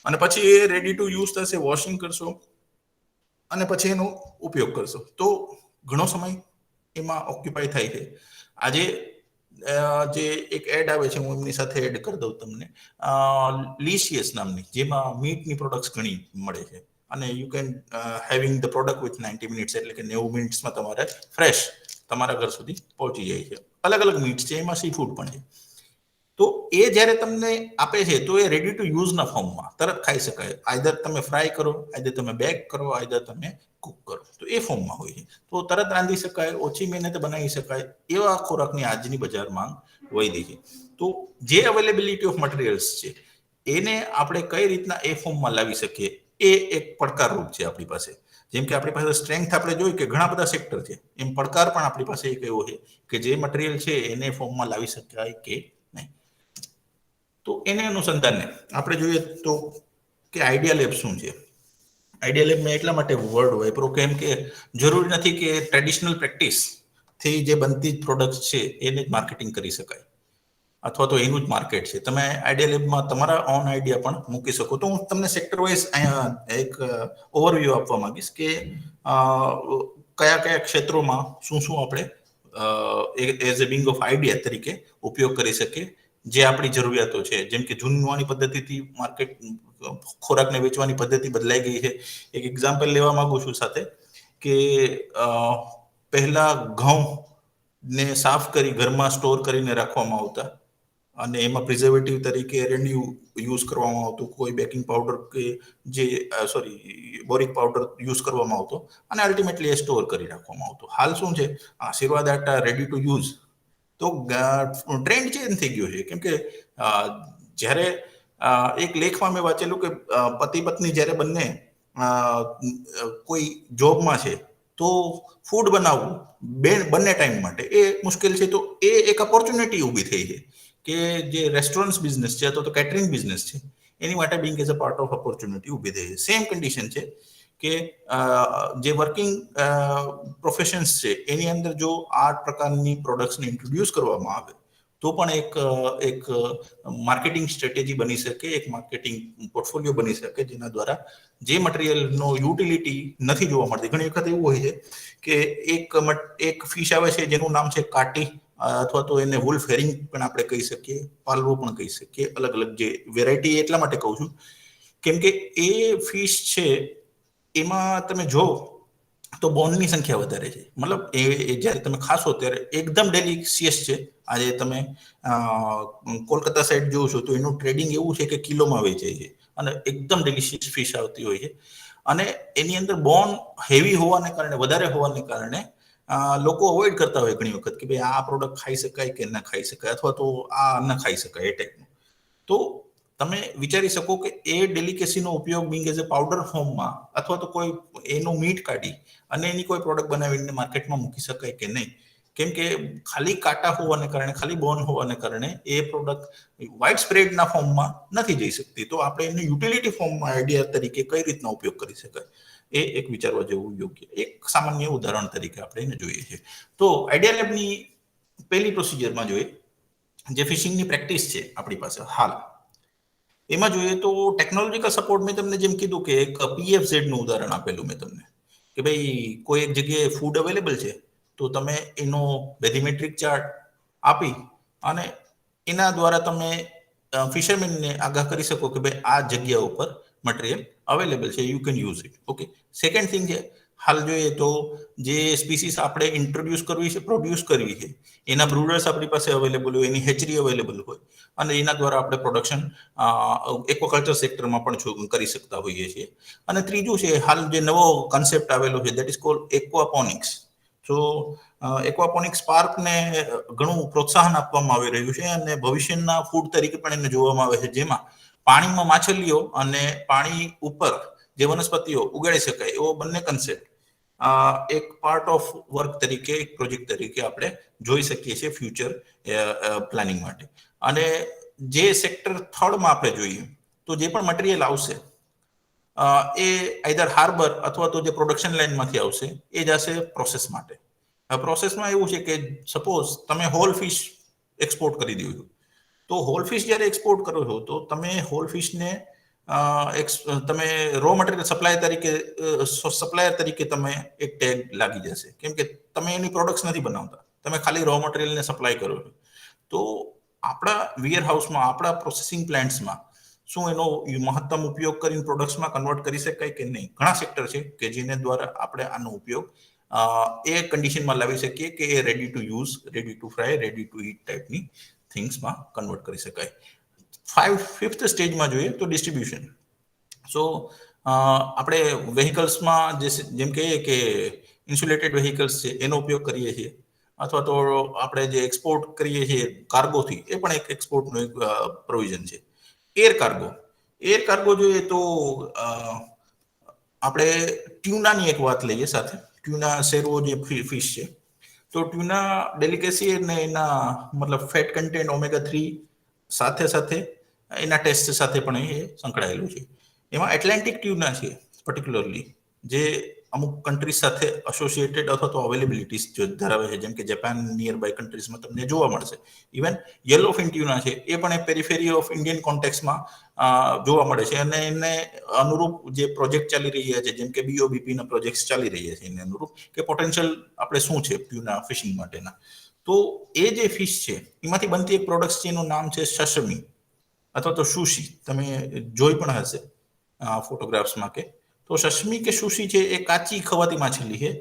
અને પછી એ રેડી ટુ યુઝ થશે, વોશિંગ કરશો અને પછી એનો ઉપયોગ કરશો તો ઘણો સમય એમાં ઓક્યુપાય થાય છે. આજે જે એક એડ આવે છે, હું એમની સાથે એડ કરી દઉં તમને, લિશિયસ નામની, જેમાં મીટની પ્રોડક્ટ્સ ઘણી મળે છે અને you can having the product with 90 minutes, એટલે કે 90 મિનિટ્સમાં તમારે ફ્રેશ તમારા ઘર સુધી પહોંચી જાય છે. અલગ અલગ મીટ્સ છે, એમાં સી ફૂડ પણ છે. તો એ જ્યારે તમને આપે છે તો એ રેડી ટુ યુઝના ફોર્મમાં તરત ખાઈ શકાય. આઈધર તમે ફ્રાય કરો, આઈધર તમે બેક કરો, આઈધર તમે કુક કરો, તો એ ફોર્મમાં હોય છે. તો તરત રાંધી શકાય, ઓછી મહેનતે બનાવી શકાય એવા ખોરાકની આજની બજાર માંગ વધી છે. તો જે અવેલેબિલિટી ઓફ મટીરિયલ્સ છે એને આપણે કઈ રીતના એ ફોર્મમાં લાવી શકીએ એ એક પડકારરૂપ છે આપણી પાસે. જેમ કે આપણી પાસે સ્ટ્રેન્થ આપણે જોઈ કે ઘણા બધા સેક્ટર છે, એમ પડકાર પણ આપણી પાસે એક એવો છે કે જે મટીરિયલ છે એને ફોર્મમાં લાવી શકાય કે નહીં. તો એને અનુસંધાને આપણે જોઈએ તો કે આઈડિયા લેબ શું છે. આઈડિયા લેબ મેં એટલા માટે વર્ડ વાપરો કેમ કે જરૂરી નથી કે ટ્રેડિશનલ પ્રેક્ટિસ થી જે બનતી જ પ્રોડક્ટ છે એને જ માર્કેટિંગ કરી શકાય અથવા તો એનું જ માર્કેટ છે. તમે આઈડિયા લેબમાં તમારા ઓન આઈડિયા પણ મૂકી શકો. તો હું તમને સેક્ટર વાઇઝ અહીંયા એક ઓવરવ્યૂ આપવા માંગીશ કે કયા કયા ક્ષેત્રોમાં શું શું આપણે as a Bing of idea તરીકે ઉપયોગ કરી શકીએ જે આપણી જરૂરિયાતો છે. જેમ કે જૂનવાણી પદ્ધતિથી માર્કેટ ખોરાકને વેચવાની પદ્ધતિ બદલાઈ ગઈ છે. એક એક્ઝામ્પલ લેવા માંગુ છું સાથે કે પહેલા ઘઉં ને સાફ કરી ઘરમાં સ્ટોર કરીને રાખવામાં આવતા અને એમાં પ્રિઝર્વેટિવ તરીકે એરંડિયું યુઝ કરવામાં આવતું, કોઈ બેકિંગ પાવડર કે જે બોરિક પાવડર યુઝ કરવામાં આવતો અને અલ્ટિમેટલી એ સ્ટોર કરી રાખવામાં આવતો. હાલ શું છે, આશીર્વાદ આટા રેડી ટુ યુઝ. તો ટ્રેન્ડ ચેન્જ થઈ ગયો છે કેમ કે જ્યારે એક લેખમાં મેં વાંચેલું કે પતિ પત્ની જ્યારે બંને કોઈ જોબમાં છે તો ફૂડ બનાવવું બંને ટાઈમ માટે એ મુશ્કેલ છે. તો એ એક ઓપોર્ચ્યુનિટી ઊભી થઈ છે કે જે રેસ્ટોરન્ટ બિઝનેસ છે અથવા તો કેટરિંગ બિઝનેસ છે એની માટે Bing as a part of opportunity ઊભી થઈ છે. સેમ કન્ડિશન છે કે જે વર્કિંગ પ્રોફેશન્સ છે એની અંદર જો આ પ્રકારની પ્રોડક્ટ્સને ઇન્ટ્રોડ્યુસ કરવામાં આવે તો પણ એક માર્કેટિંગ સ્ટ્રેટેજી બની શકે, એક માર્કેટિંગ પોર્ટફોલિયો બની શકે જેના દ્વારા જે મટીરિયલનો યુટિલિટી નથી જોવા મળતી. ઘણી વખત એવું હોય છે કે એક ફિશ આવે છે જેનું નામ છે કાટી અથવા તો એને વુલ્ફ હેરિંગ પણ આપણે કહી શકીએ, પાલવો પણ કહી શકીએ. અલગ અલગ જે વેરાયટી એટલા માટે કહું છું કેમ કે એ ફિશ છે એમાં તમે જો તો બોનની સંખ્યા વધારે છે. મતલબ એ જ્યારે તમે ખાશો ત્યારે એકદમ ડેલિશિયસ છે. આજે તમે કોલકાતા સાઈડ જોવો છો તો એનું ટ્રેડિંગ એવું છે કે કિલોમાં વેચાય છે અને એકદમ ડેલિશિયસ ફિશ આવતી હોય છે. અને એની અંદર બોન હેવી હોવાને કારણે, વધારે હોવાને કારણે લોકો અવોઇડ કરતા હોય ઘણી વખત કે ભાઈ આ પ્રોડક્ટ ખાઈ શકાય કે ન ખાઈ શકાય, અથવા તો આ ન ખાઈ શકાય એ ટાઈપનું. તો તમે વિચારી શકો કે એ ડેલિકેસીનો ઉપયોગ બિંગ એઝ અ પાવડર ફોર્મમાં અથવા તો કોઈ એનું મીટ કાઢી અને એની કોઈ પ્રોડક્ટ બનાવીને માર્કેટમાં મૂકી શકાય કે નહીં. કેમ કે ખાલી કાંટા હોવાને કારણે, ખાલી બોન હોવાને કારણે એ પ્રોડક્ટ વાઇડ સ્પ્રેડના ફોર્મમાં નથી જઈ શકતી. તો આપણે એને યુટિલિટી ફોર્મમાં આઈડિયા તરીકે કઈ રીતના ઉપયોગ કરી શકાય એ એક વિચારવા જેવું યોગ્ય. એક સામાન્ય ઉદાહરણ તરીકે આપણે એને જોઈએ છીએ. તો આઈડિયા લેબની પહેલી પ્રોસિજરમાં જોઈએ, જે ફિશિંગની પ્રેક્ટિસ છે આપણી પાસે હાલ, એમાં જોઈએ તો ટેકનોલોજીકલ સપોર્ટ મેં તમને જેમ કીધું કે એક PFZ નું ઉદાહરણ આપેલું મેં તમને કે ભાઈ કોઈ એક જગ્યાએ ફૂડ અવેલેબલ છે તો તમે એનો બેથીમેટ્રિક ચાર્ટ આપી અને એના દ્વારા તમે ફિશરમેનને આગાહ કરી શકો કે ભાઈ આ જગ્યા ઉપર મટીરિયલ અવેલેબલ છે, you can use it. Okay. Second thing છે, હાલ જોઈએ તો જે સ્પીસીસ આપણે ઇન્ટ્રોડ્યુસ કરવી છે, પ્રોડ્યુસ કરવી છે, એના બ્રુડર્સ આપણી પાસે અવેલેબલ હોય, એની હેચરી અવેલેબલ હોય અને એના દ્વારા આપણે પ્રોડક્શન એક્વાકલ્ચર સેક્ટરમાં પણ કરી શકતા હોઈએ છીએ. અને ત્રીજું છે હાલ જે નવો કન્સેપ્ટ આવેલો છે, દેટ ઇઝ કોલ્ડ એક્વાપોનિક્સ. તો એક્વાપોનિક્સ પાર્કને ઘણું પ્રોત્સાહન આપવામાં આવી રહ્યું છે અને ભવિષ્યના ફૂડ તરીકે પણ એને જોવામાં આવે છે, જેમાં પાણીમાં માછલીઓ અને પાણી ઉપર જે વનસ્પતિઓ ઉગાડી શકાય એવો બંને કન્સેપ્ટ એક પાર્ટ ઓફ વર્ક તરીકે, એક પ્રોજેક્ટ તરીકે આપણે જોઈ શકીએ છીએ ફ્યુચર પ્લાનિંગ માટે. અને જે સેક્ટર થર્ડમાં આપણે જોઈએ તો જે પણ મટીરિયલ આવશે એ આઈધર હાર્બર અથવા તો જે પ્રોડક્શન લાઇનમાંથી આવશે એ જશે પ્રોસેસ માટે. પ્રોસેસમાં એવું છે કે સપોઝ તમે હોલ ફિશ એક્સપોર્ટ કરી દો છો, તો હોલ ફિશ જ્યારે એક્સપોર્ટ કરો છો તો તમે હોલ ફિશને તમે રો મટીરિયલ સપ્લાયર તરીકે તમે એક ટેગ લાગી જશે, કેમ કે તમે એની પ્રોડક્ટ્સ નથી બનાવતા, તમે ખાલી રો મટીરિયલને સપ્લાય કરો છો. તો આપણા વિયર હાઉસમાં, આપણા પ્રોસેસિંગ પ્લાન્ટ્સમાં શું એનો મહત્તમ ઉપયોગ કરીને પ્રોડક્ટ્સમાં કન્વર્ટ કરી શકાય કે નહીં? ઘણા સેક્ટર છે કે જેને દ્વારા આપણે આનો ઉપયોગ એ કન્ડિશનમાં લાવી શકીએ કે એ ready to use, ready to fry, ready to eat ટાઈપની થિંગ્સમાં કન્વર્ટ કરી શકાય. ફિફ્થ સ્ટેજમાં જોઈએ તો ડિસ્ટ્રીબ્યુશન. સો આપણે વેહિકલ્સમાં જેમ કહીએ કે ઇન્સ્યુલેટેડ વેહિકલ્સ છે એનો ઉપયોગ કરીએ છીએ, અથવા તો આપણે જે એક્સપોર્ટ કરીએ છીએ કાર્ગોથી, એ પણ એક એક્સપોર્ટનું એક પ્રોવિઝન છે. એર કાર્ગો જોઈએ તો આપણે ટ્યુનાની એક વાત લઈએ સાથે. ટ્યુના સેરવો જે ફિશ છે, તો ટ્યુના ડેલિકેસી અને એના મતલબ ફેટ કન્ટેન્ટ ઓમેગા 3 સાથે સાથે એના ટેસ્ટ સાથે પણ એ સંકળાયેલું છે. એમાં એટલાન્ટિક ટ્યુના છે પર્ટિક્યુલરલી, જે અમુક કન્ટ્રીઝ સાથે એસોસિએટેડ અથવા તો અવેલેબિલિટીઝ ધરાવે છે, જેમ કે જાપાન નિયર બાય કન્ટ્રીઝમાં તમને જોવા મળશે. ઇવન યલો ફિન ટ્યુના છે એ પણ એ પેરિફેરી ઓફ ઇન્ડિયન કોન્ટેક્સમાં જોવા મળે છે અને એને અનુરૂપ જે પ્રોજેક્ટ ચાલી રહ્યા છે, જેમ કે BOBP ના પ્રોજેક્ટ ચાલી રહ્યા છે, એને અનુરૂપ કે પોટેન્શિયલ આપણે શું છે ટ્યુના ફિશિંગ માટેના. તો એ જે ફિશ છે એમાંથી બનતી એક પ્રોડક્ટ છે, એનું નામ છે સશમી અથવા તો સુશી. તમે જોઈ પણ હશે ફોટોગ્રાફ્સમાં કે તો સશમી કે સુશી છે એ કાચી ખવાતી માછલી છે,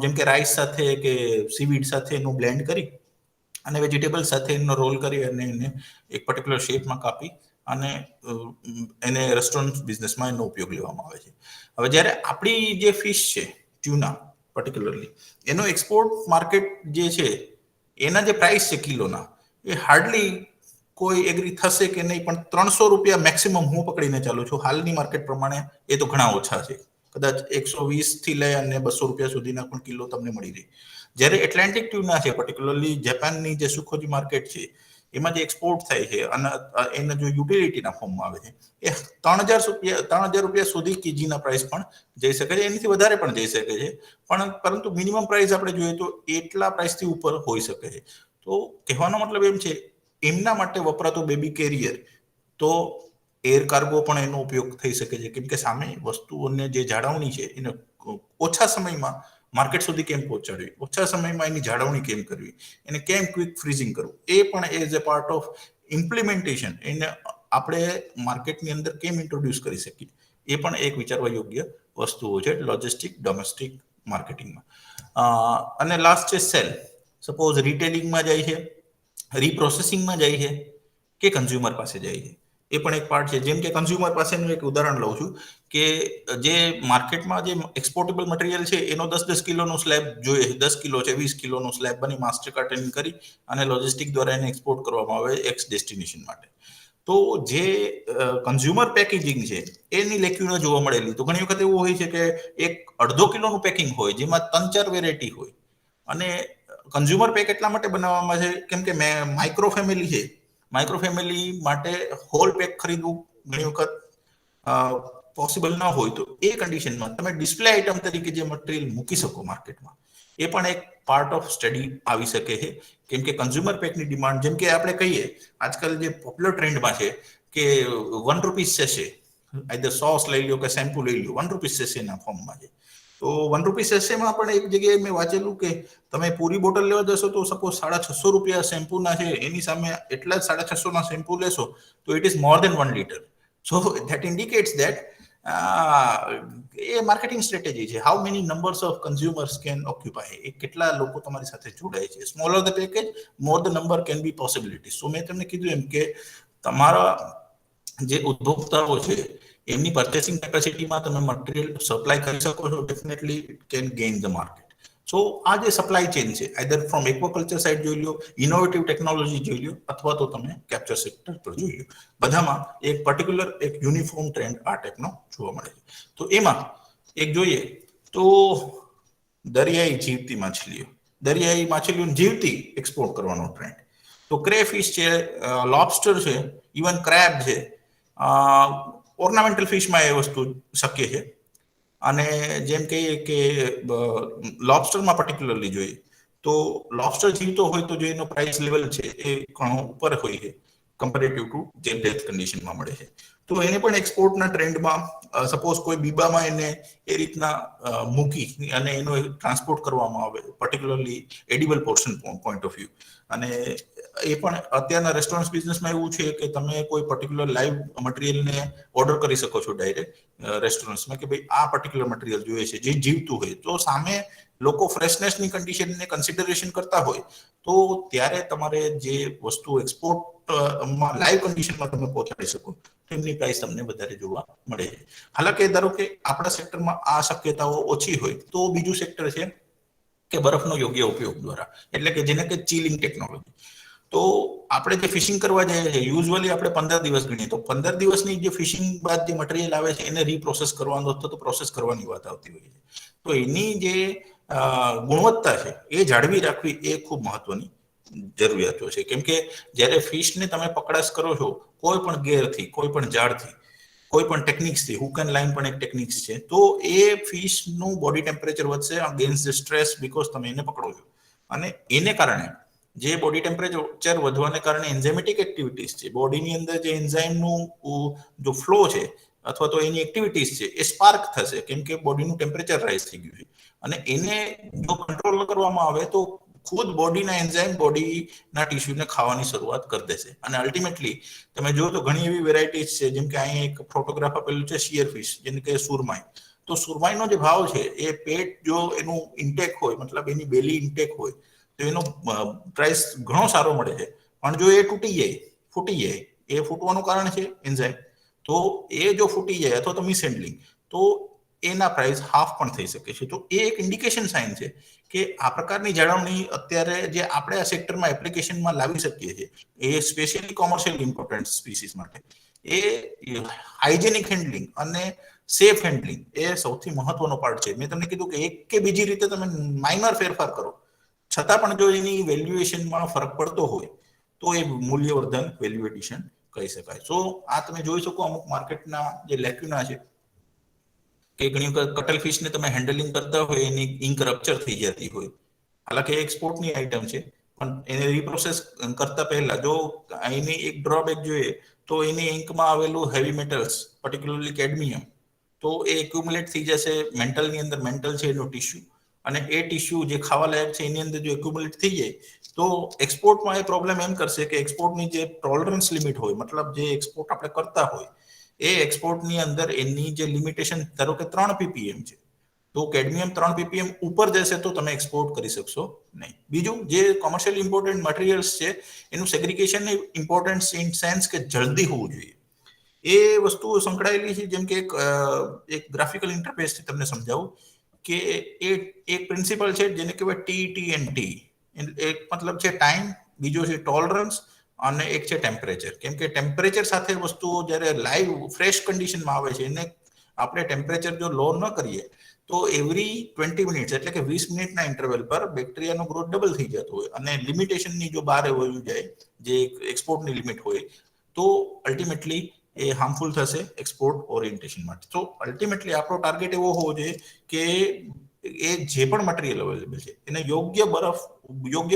જેમ કે રાઈસ સાથે કે સીવીડ સાથે એનું બ્લેન્ડ કરી અને વેજીટેબલ સાથે એનો રોલ કરી અને એને એક પર્ટિક્યુલર શેપમાં કાપી અને એને રેસ્ટોરન્ટ બિઝનેસમાં એનો ઉપયોગ લેવામાં આવે છે. હવે જ્યારે આપણી જે ફિશ છે ટ્યુના પર્ટિક્યુલરલી, એનો એક્સપોર્ટ માર્કેટ જે છે એના જે પ્રાઇસ છે કિલોના, એ હાર્ડલી કોઈ એગ્રી થશે કે નહીં, પણ 300 રૂપિયા મેક્સિમમ હું પકડીને ચાલું છું હાલની માર્કેટ પ્રમાણે. એ તો ઘણા ઓછા છે, કદાચ 120 થી લઈ અને 200 રૂપિયા સુધીના પણ કિલો તમને મળી રહે. જ્યારે એટલાન્ટિક ટ્યુના છે, પર્ટિક્યુલરલી જાપાનની જે સુખોજી માર્કેટ છે એમાં જે એક્સપોર્ટ થાય છે અને એને જો યુટિલિટીના ફોર્મમાં આવે છે, એ 3000 રૂપિયા સુધી કેજીના પ્રાઇસ પણ જઈ શકે છે, એનાથી વધારે પણ જઈ શકે છે. પરંતુ મિનિમમ પ્રાઇસ આપણે જોઈએ તો એટલા પ્રાઇસથી ઉપર હોઈ શકે છે. તો કહેવાનો મતલબ એમ છે, એમના માટે વપરાતો બેબી કેરિયર, તો એર કાર્ગો પણ એનો ઉપયોગ થઈ શકે છે, કેમ કે સામે વસ્તુઓને જે જાળવણી છે એને ઓછા સમયમાં માર્કેટ સુધી કેમ પહોંચાડવી, ઓછા સમયમાં એની જાળવણી કેમ કરવી, એને કેમ ક્વિક ફ્રીઝિંગ કરવું, એ પણ as a part of implementation એને આપણે માર્કેટની અંદર કેમ ઇન્ટ્રોડ્યુસ કરી શકીએ, એ પણ એક વિચારવા યોગ્ય વસ્તુઓ છે લોજિસ્ટિક ડોમેસ્ટિક માર્કેટિંગમાં. અને લાસ્ટ છે સેલ. સપોઝ રિટેલિંગમાં જાય છે, રીપ્રોસેસિંગમાં જાય છે કે કન્ઝ્યુમર પાસે જાય છે, એ પણ એક પાર્ટ છે. જેમ કે કન્ઝ્યુમર પાસેનું એક ઉદાહરણ લઉં છું કે જે માર્કેટમાં જે એક્સપોર્ટેબલ મટીરિયલ છે એનો 10-10 કિલોનો સ્લેબ જોઈએ, 10 કિલો છે, 20 કિલોનો સ્લેબ બની માસ્ટર કાર્ટનિંગ કરી અને લોજિસ્ટિક દ્વારા એને એક્સપોર્ટ કરવામાં આવે એક્સ ડેસ્ટિનેશન માટે. તો જે કન્ઝ્યુમર પેકેજિંગ છે એની લેક્યુના જોવા મળેલી. તો ઘણી વખત એવું હોય છે કે એક 1/2 કિલોનું પેકિંગ હોય જેમાં 3-4 વેરાયટી હોય, અને કન્ઝ્યુમર પેક એટલા માટે બનાવવામાં છે કેમ કે માઇક્રો ફેમિલી છે, માઇક્રો ફેમિલી માટે હોલ પેક ખરીદવું ઘણી વખત પોસિબલ ન હોય. તો એ કન્ડિશનમાં તમે ડિસ્પ્લે આઇટમ તરીકે જે મટીરિયલ મૂકી શકો માર્કેટમાં, એ પણ એક પાર્ટ ઓફ સ્ટડી આવી શકે છે. કેમ કે કન્ઝ્યુમર પેકની ડિમાન્ડ, જેમ કે આપણે કહીએ આજકાલ જે પોપ્યુલર ટ્રેન્ડમાં છે કે ₹1 સેશે, આઈધર સોસ લઈ લો કે શેમ્પુ લઈ લો, ₹1 સેશેના ફોર્મમાં છે. તો ₹1 સેશેમાં પણ એક જગ્યાએ મેં વાંચેલું કે તમે પૂરી બોટલ લેવા જશો તો સપોઝ ₹650 શેમ્પુના છે, એની સામે એટલા જ ₹650 શેમ્પુ લેશો તો it is more than 1 litre. So that indicates that એ માર્કેટિંગ સ્ટ્રેટેજી છે. How many numbers of consumers can occupy, એ કેટલા લોકો તમારી સાથે જોડાય છે. Smaller the package, more the number can be possibility. So મેં તમને કીધું એમ કે તમારા જે ઉપભોક્તાઓ છે એમની પર્ચેસિંગ કેપેસિટીમાં તમે મટીરિયલ સપ્લાય કરી શકો છો, definitely it can gain the market. So આ જે સપ્લાય ચેન છે, આઈધર ફ્રોમ એક્વાકલ્ચર સાઇડ જોઈ લો, ઇનોવેટિવ ટેકનોલોજી જોઈ લો, અથવા તો તમે કેપ્ચર સેક્ટર પર જોઈ લો, બધામાં એક પર્ટિક્યુલર એક યુનિફોર્મ ટ્રેન્ડ આ ટાઈપનો જોવા મળે છે. તો એમાં એક જોઈએ તો દરિયાઈ જીવતી માછલીઓ, દરિયાઈ માછલીઓ જીવતી એક્સપોર્ટ કરવાનો ટ્રેન્ડ. તો ક્રેફિશ છે, લોબસ્ટર છે, ઇવન ક્રેબ છે, ઓર્નામેન્ટલ ફિશમાં એ વસ્તુ શક્ય છે. અને જેમ કહીએ કે લોબસ્ટરમાં પર્ટિક્યુલરલી જોઈએ તો લોબસ્ટર જીવતો હોય તો જે એનો પ્રાઇસ લેવલ છે એ ઘણો ઉપર હોય છે કમ્પેરેટિવ ટુ જે ડેથ કન્ડિશનમાં મળે છે. તો એને પણ એક્સપોર્ટના ટ્રેન્ડમાં સપોઝ કોઈ બીબામાં એને એ રીતના મૂકી અને એનો ટ્રાન્સપોર્ટ કરવામાં આવે, particularly edible portion point of view. અને એ પણ અત્યારના રેસ્ટોરન્ટ બિઝનેસમાં એવું છે કે તમે કોઈ પર્ટિક્યુલર લાઈવ મટીરિયલને ઓર્ડર કરી શકો છો ડાયરેક્ટ રેસ્ટોરન્ટ્સમાં કે ભાઈ આ પર્ટિક્યુલર મટીરિયલ જોઈએ છે જે જીવતું હોય. તો સામે લોકો ફ્રેશનેસની કન્ડિશનને કન્સિડરેશન કરતા હોય તો ત્યારે તમારે જે વસ્તુ એક્સપોર્ટમાં લાઈવ કન્ડિશનમાં તમે પહોંચાડી શકો એમની પ્રાઇસ તમને વધારે જોવા મળે છે. હાલાકી ધારો કે આપણા સેક્ટરમાં આ શક્યતાઓ ઓછી હોય તો બીજું સેક્ટર છે કે બરફનો યોગ્ય ઉપયોગ દ્વારા, એટલે કે જેને કે ચીલિંગ ટેકનોલોજી. તો આપણે જે ફિશિંગ કરવા જઈએ છીએ યુઝ્યુઅલી આપણે 15 દિવસ ગણીએ તો 15 દિવસની જે ફિશિંગ બાદ જે મટીરિયલ આવે છે એને રીપ્રોસેસ કરવાનો અથવા તો પ્રોસેસ કરવાની વાત આવતી હોય છે. તો એની જે ગુણવત્તા છે એ જાળવી રાખવી એ ખૂબ મહત્વની જરૂરિયાતો છે. કેમ કે જ્યારે ફિશને તમે પકડાશ કરો છો કોઈ પણ ગેરથી, કોઈ પણ જાળથી, કોઈ પણ ટેકનિક્સથી, હુક એન્ડ લાઇન પણ એક ટેકનિક્સ છે, તો એ ફિશનું બોડી ટેમ્પરેચર વધશે અગેન્સ્ટ ધ સ્ટ્રેસ બીકોઝ તમે એને પકડો છો. અને એને કારણે જે બોડી ટેમ્પરેચર વધવાને કારણે એન્ઝાઇમેટિક એક્ટિવિટીઝ છે, બોડીની અંદર જે એન્ઝાઇમનું જો ફ્લો છે અથવા તો એની એક્ટિવિટીઝ છે એ સ્પાર્ક થશે કેમ કે બોડીનું ટેમ્પરેચર રાઇઝ થઈ ગયું છે. અને એને જો કંટ્રોલ કરવામાં આવે તો ખુદ બોડીના એન્ઝાઇમ બોડીના ટિશ્યુને ખાવાની શરૂઆત કરી દેશે. અને અલ્ટિમેટલી તમે જો તો ઘણી એવી વેરાયટીઝ છે, જેમ કે અહીં એક ફોટોગ્રાફ આપેલું છે શિયર ફિશ, જેને કે સુરમાઈ. તો સુરમાઈનો જે ભાવ છે એ પેટ જો એનું ઇન્ટેક હોય, મતલબ એની બેલી ઇન્ટેક હોય તો એનો પ્રાઇસ ઘણો સારો મળે છે. પણ જો એ તૂટી જાય, ફૂટી જાય, એ ફૂટવાનું કારણ છે એન્ઝાઇમ, તો એ જો ફૂટી જાય અથવા તો મિસહેન્ડલિંગ તો એના પ્રાઇસ હાફ પણ થઈ શકે છે. તો એ એક ઇન્ડિકેશન સાઇન છે કે આ પ્રકારની જાળવણી અત્યારે જે આપણે આ સેક્ટરમાં એપ્લિકેશનમાં લાવી શકીએ છીએ એ સ્પેશિયલી કોમર્શિયલ ઇમ્પોર્ટન્ટ સ્પીસીસ માટે એ હાઇજેનિક હેન્ડલિંગ અને સેફ હેન્ડલિંગ એ સૌથી મહત્વનો પાર્ટ છે. મેં તમને કીધું કે એક કે બીજી રીતે તમે માઇનર ફેરફાર કરો છતાં પણ જો એની વેલ્યુએશનમાં ફરક પડતો હોય તો એ મૂલ્યવર્ધન વેલ્યુ એડિશન કહી શકાય. સો આ તમે જોઈ શકો અમુક માર્કેટના જે લેક્યુના છે કે ઘણી વખત કટલ ફિશને તમે હેન્ડલિંગ કરતા હોય એની ઇંક રપ્ચર થઈ જતી હોય. હાલાકી એક્સપોર્ટની આઈટમ છે પણ એને રીપ્રોસેસ કરતા પહેલા જો એની એક ડ્રોબેક જોઈએ તો એની ઇંકમાં આવેલું હેવી મેટલ્સ પર્ટિક્યુલરલી કેડમિયમ તો એ એક્યુમ્યુલેટ થઈ જશે મેન્ટલની અંદર. મેન્ટલ છે એનું ટિશ્યુ અને એ ટિશ્યુ જે ખાવા લાયક છે એની અંદર જો એક્યુમ્યુલેટ થઈ જાય તો એક્સપોર્ટમાં એ પ્રોબ્લેમ એમ કરશે કે એક્સપોર્ટની જે ટોલરન્સ લિમિટ હોય, મતલબ જે એક્સપોર્ટ આપણે કરતા હોય એ એક્સપોર્ટની અંદર એની જે લિમિટેશન ધારો કે 3 ppm છે, તો કેડમિયમ 3 ppm ઉપર જશે તો તમે એક્સપોર્ટ કરી શકશો નહીં. બીજું, જે કોમર્શિયલ ઇમ્પોર્ટન્ટ મટીરિયલ્સ છે એનું સેગ્રીગેશન ઇમ્પોર્ટન્ટ ઇન સેન્સ કે જલ્દી હોવું જોઈએ. એ વસ્તુઓ સંકળાયેલી છે. જેમ કે એક ગ્રાફિકલ ઇન્ટરફેસથી તમને સમજાવું કે એ એક પ્રિન્સિપલ છે જેને કહેવાય TTNT. એક મતલબ છે ટાઈમ, બીજો છે ટોલરન્સ અને એક છે ટેમ્પરેચર. કેમ કે ટેમ્પરેચર સાથે વસ્તુઓ જ્યારે લાઈવ ફ્રેશ કન્ડિશનમાં આવે છે એને આપણે ટેમ્પરેચર જો લો ન કરીએ તો એવરી 20 મિનિટ્સ એટલે કે 20 મિનિટના ઇન્ટરવલ પર બેક્ટેરિયાનો ગ્રોથ ડબલ થઈ જતો હોય અને લિમિટેશનની જો બહાર વયું જાય, જે એક્સપોર્ટની લિમિટ હોય, તો અલ્ટિમેટલી એ હાર્મફુલ થશે એક્સપોર્ટ ઓરિએન્ટેશન માટે. તો અલ્ટિમેટલી આપણો ટાર્ગેટ એવો હોવો જોઈએ કે એ જે પણ મટીરિયલ અવેલેબલ છે એને યોગ્ય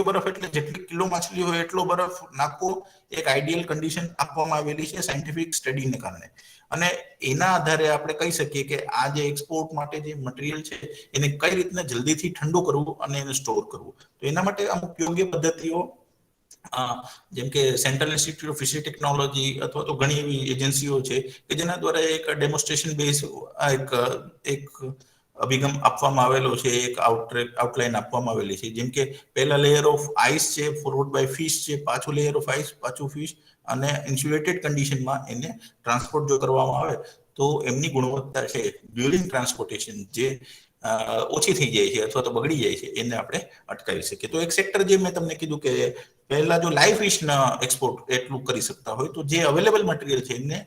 બરફ એટલે જેટલી કિલો માછલી હોય એટલો બરફ નાખવો એક આઈડિયલ કન્ડિશન આપવામાં આવેલી છે સાયન્ટિફિક સ્ટડીને કારણે. અને એના આધારે આપણે કહી શકીએ કે આ જે એક્સપોર્ટ માટે જે મટીરિયલ છે એને કઈ રીતના જલ્દીથી ઠંડુ કરવું અને એને સ્ટોર કરવું. તો એના માટે અમુક યોગ્ય પદ્ધતિઓ જેમ કે central institute of fishery technology અથવા તો ઘણી એવી એજન્સીઓ છે કે જેના દ્વારા એક ડેમોન્સ્ટ્રેશન બેઝ એક અભિગમ આપવામાં આવેલો છે, એક આઉટલાઈન આપવામાં આવેલી છે. જેમ કે પહેલા લેયર ઓફ આઈસ છે, ફોરવર્ડ બાય ફિશ છે, પાછું લેયર ઓફ આઈસ, પાછું ફિશ, અને ઇન્સ્યુલેટેડ કન્ડિશનમાં એને ટ્રાન્સપોર્ટ જો કરવામાં આવે તો એમની ગુણવત્તા છે ડ્યુરિંગ ટ્રાન્સપોર્ટેશન જે ઓછી થઈ જાય છે અથવા તો બગડી જાય છે એને આપણે અટકાવી શકીએ. તો એક સેક્ટર જે મેં તમને કીધું કે પહેલા જો લાઈવ ફિશના એક્સપોર્ટ એટલું કરી શકતા હોય તો જે અવેલેબલ મટીરિયલ છે એને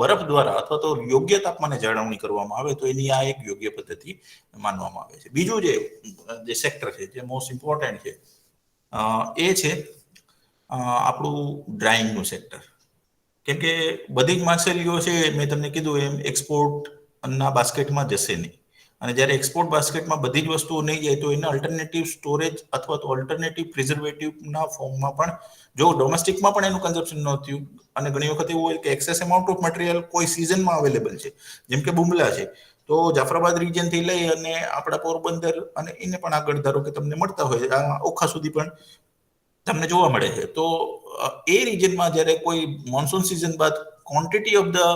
બરફ દ્વારા અથવા તો યોગ્ય તાપમાને જાળવણી કરવામાં આવે તો એની આ એક યોગ્ય પદ્ધતિ માનવામાં આવે છે. બીજું જે સેક્ટર છે જે મોસ્ટ ઇમ્પોર્ટન્ટ છે એ છે આપણું ડ્રાઇંગનું સેક્ટર. કેમ કે બધી જ માછલીઓ છે મેં તમને કીધું એમ એક્સપોર્ટના બાસ્કેટમાં જશે નહીં. અને જ્યારે એક્સપોર્ટ બાસ્કેટમાં બધી જ વસ્તુઓ નહીં જાય તો એને અલ્ટરનેટિવ સ્ટોરેજ અથવા તો અલ્ટરનેટિવ પ્રિઝર્વેટિવના ફોર્મમાં પણ, જો ડોમેસ્ટિકમાં પણ એનું કન્ઝપ્શન ન થયું અને ઘણી વખત એવું હોય કે એક્સેસ અમાઉન્ટ ઓફ મટીરિયલ કોઈ સિઝનમાં અવેલેબલ છે, જેમ કે બુમલા છે, તો જાફરાબાદ રિજનથી લઈ અને આપણા પોરબંદર અને એને પણ આગળ ધારો કે તમને મળતા હોય ઓખા સુધી પણ તમને જોવા મળે છે. તો એ રિજનમાં જ્યારે કોઈ મોન્સૂન સિઝન બાદ quantity of the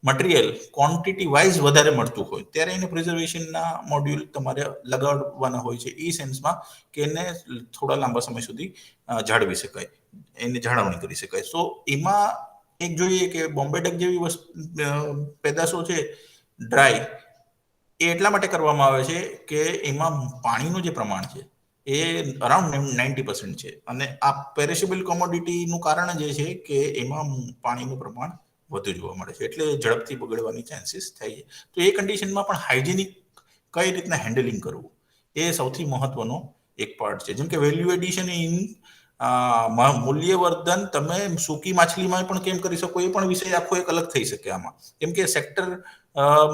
material quantity wise વધારે મળતું હોય ત્યારે એને પ્રિઝર્વેશનના મોડ્યુલ તમારે લગાડવાના હોય છે એ સેન્સમાં કે એને થોડા લાંબા સમય સુધી જાળવી શકાય, એની જાળવણી કરી શકાય. સો એમાં એક જોઈએ કે બોમ્બે ડક જેવી પેદાશો છે ડ્રાય, એ એટલા માટે કરવામાં આવે છે કે એમાં પાણીનું જે પ્રમાણ છે એ અરાઉન્ડ 90% છે અને આ પેરેશેબલ કોમોડિટીનું કારણ જે છે કે એમાં પાણીનું પ્રમાણ વધુ જોવા મળે છે એટલે ઝડપથી બગડવાની ચાન્સીસ થાય છે. તો એ કન્ડિશનમાં પણ હાઇજેનિક કઈ રીતના હેન્ડલિંગ કરવું એ સૌથી મહત્વનો એક પાર્ટ છે. જેમ કે વેલ્યુ એડિશન ઇન મૂલ્યવર્ધન તમે સૂકી માછલીમાં પણ કેમ કરી શકો એ પણ વિષય આખો એક અલગ થઈ શકે આમાં. કેમ કે સેક્ટર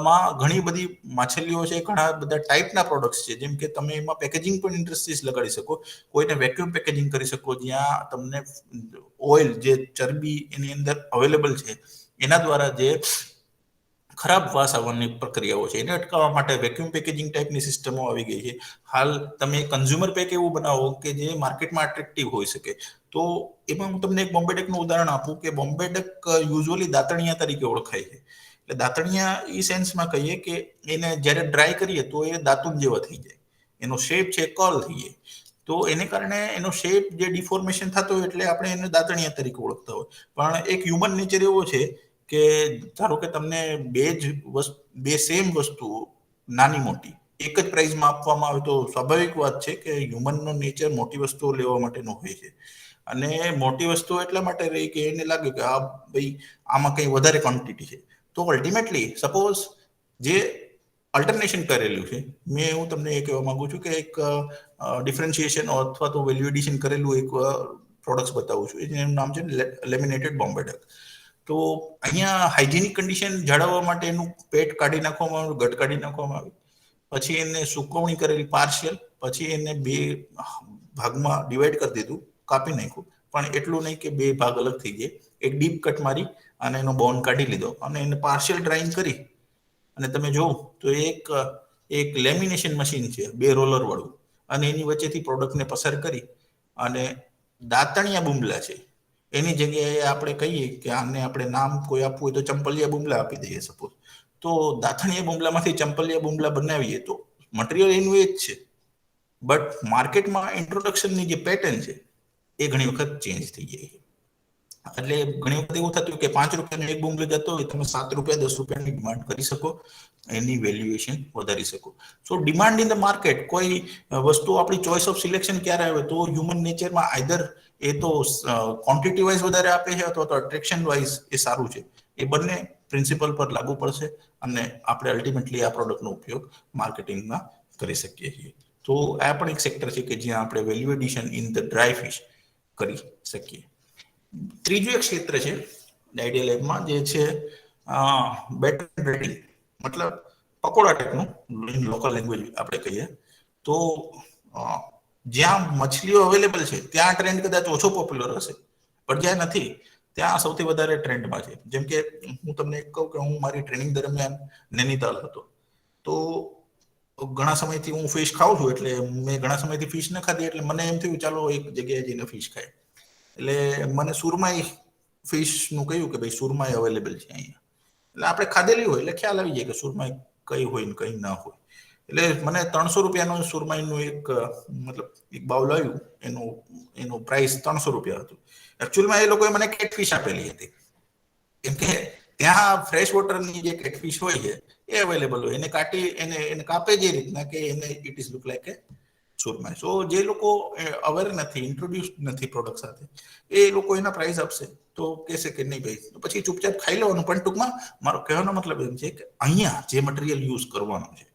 માં ઘણી બધી માછલીઓ છે, ઘણા બધા ટાઈપના પ્રોડક્ટ્સ છે. જેમ કે તમે એમાં પેકેજિંગ પણ ઇન્ડસ્ટ્રીઝ લગાડી શકો, કોઈને વેક્યુમ પેકેજિંગ કરી શકો જ્યાં તમને ઓઇલ જે ચરબી એની અંદર અવેલેબલ છે એના દ્વારા જે ખરાબ વાસ આવવાની પ્રક્રિયાઓ છે એને અટકાવવા માટે વેક્યુમ પેકેજિંગ ટાઈપની સિસ્ટમો આવી ગઈ છે. હાલ તમે કન્ઝ્યુમર પેક એવું બનાવો કે જે માર્કેટમાં અટ્રેક્ટિવ હોઈ શકે. તો એમાં હું તમને એક બોમ્બે ડકનું ઉદાહરણ આપું કે બોમ્બે ડક યુઝ્યુઅલી દાતણિયા તરીકે ઓળખાય છે. એટલે દાતણિયા એ સેન્સમાં કહીએ કે એને જ્યારે ડ્રાય કરીએ તો એ દાતુન જેવા થઈ જાય, એનો શેપ છે કર્લ થઈ જાય. તો એને કારણે એનો શેપ જે ડિફોર્મેશન થતો હોય એટલે આપણે એને દાતણિયા તરીકે ઓળખતા હોય. પણ એક હ્યુમન નેચર એવો છે કે ધારો કે તમને બે સેમ વસ્તુઓ નાની મોટી એક જ પ્રાઇઝમાં આપવામાં આવે તો સ્વાભાવિક વાત છે કે હ્યુમનનો નેચર મોટી વસ્તુઓ લેવા માટેનો હોય છે. અને મોટી વસ્તુઓ એટલા માટે રહી કે એને લાગે કે આ ભાઈ આમાં કંઈ વધારે ક્વોન્ટિટી છે. તો અલ્ટિમેટલી સપોઝ જે અલ્ટરનેશન કરેલું છે, મેં હું તમને એ કહેવા માંગુ છું કે એક ડિફરન્શિએશન અથવા તો વેલ્યુ એડિશન કરેલું એક પ્રોડક્ટ્સ બતાવું છું જેનું નામ છે લેમિનેટેડ બોમ્બે ડક. તો અહીંયા હાઇજેનિક કન્ડિશન જાળવવા માટે એનું પેટ કાઢી નાખવામાં આવ્યું, ગટ કાઢી નાખવામાં આવ્યું, પછી એને સુકવણી કરેલી પાર્શિયલ, પછી એને બે ભાગમાં ડિવાઈડ કરી દીધું, કાપી નાખ્યું, પણ એટલું નહીં કે બે ભાગ અલગ થઈ જાય. એક ડીપ કટ મારી અને એનો બોન કાઢી લીધો અને એને પાર્શિયલ ડ્રાઇંગ કરી અને તમે જોવો તો એક લેમિનેશન મશીન છે 2 રોલર વાળું, અને એની વચ્ચેથી પ્રોડક્ટને પસાર કરી અને દાંતણિયા બુમલા છે એની જગ્યાએ આપણે કહીએ કે આને આપણે નામ કોઈ આપવું હોય તો ચંપલિયા બુમલા આપી દઈએ સપોઝ. તો દાંતણિયા બુમલામાંથી ચંપલિયા બુમલા બનાવીએ તો મટીરિયલ એનું એ જ છે, બટ માર્કેટમાં ઇન્ટ્રોડક્શનની જે પેટર્ન છે એ ઘણી વખત ચેન્જ થઈ જાય છે. એટલે ઘણી વખત એવું થતું કે 5 રૂપિયાનો એક બુમલો જતો હોય, તમે 7 રૂપિયા 10 રૂપિયાની ડિમાન્ડ કરી શકો, એની વેલ્યુએશન વધારી શકો. સો ડિમાન્ડ ઇન ધ માર્કેટ, કોઈ વસ્તુ આપણી ચોઇસ ઓફ સિલેક્શન ક્યારે આવે તો હ્યુમન નેચરમાં આઈધર એ તો ક્વોન્ટિટી વાઇઝ વધારે આપે છે અથવા તો અટ્રેક્શન વાઇઝ એ સારું છે. એ બંને પ્રિન્સિપલ પર લાગુ પડશે અને આપણે અલ્ટિમેટલી આ પ્રોડક્ટનો ઉપયોગ માર્કેટિંગમાં કરી શકીએ છીએ. તો આ પણ એક સેક્ટર છે કે જ્યાં આપણે value addition in the dry fish કરી શકીએ. ત્રીજું એક ક્ષેત્ર છે આઈડિયા લેબમાં, જે છે બેટર બ્રેડિંગ, મતલબ પકોડા ટાઈપનું, લોકલ લેંગ્વેજ આપણે કહીએ તો જ્યાં મછલીઓ અવેલેબલ છે ત્યાં ટ્રેન્ડ કદાચ ઓછો પોપ્યુલર હશે, પણ જ્યાં નથી ત્યાં સૌથી વધારે ટ્રેન્ડમાં છે. જેમ કે હું તમને કહું કે હું મારી ટ્રેનિંગ દરમિયાન નૈનીતાલ હતો, તો ઘણા સમયથી હું ફિશ ખાઉં છું, એટલે મેં ઘણા સમયથી ફિશ ન ખાધી, એટલે મને એમ થયું ચાલો એક જગ્યાએ જઈને ફિશ ખાય. એટલે મને સુરમાઈ ફિશનું કહ્યું કે ભાઈ સુરમાઈ અવેલેબલ છે અહીંયા. એટલે આપણે ખાધેલી હોય એટલે ખ્યાલ આવી જાય કે સુરમાઈ કઈ હોય ને કઈ ના હોય. એટલે મને 300 રૂપિયાનું સુરમાઈનું એક મતલબ એક બાઉલ આવ્યું, એનું પ્રાઇસ 300 રૂપિયા હતું. એકચ્યુઅલમાં એ લોકોએ મને કેટફિશ આપેલી હતી, કેમ કે ત્યાં ફ્રેશ વોટરની જે કેટફિશ હોય છે એ અવેલેબલ હોય, એને કાઢી એને કાપે જે રીતના કે એને ઇટ ઇઝ લુક લાઈક એ સુરમાઈ. સો જે લોકો અવેર નથી, ઇન્ટ્રોડ્યુસ નથી પ્રોડક્ટ સાથે, એ લોકો એના પ્રાઇસ આપશે તો કહેશે કે નહીં ભાઈ, પછી ચૂપચાપ ખાઈ લેવાનું. પણ ટૂંકમાં મારો કહેવાનો મતલબ એમ છે કે અહીંયા જે મટીરિયલ યુઝ કરવાનું છે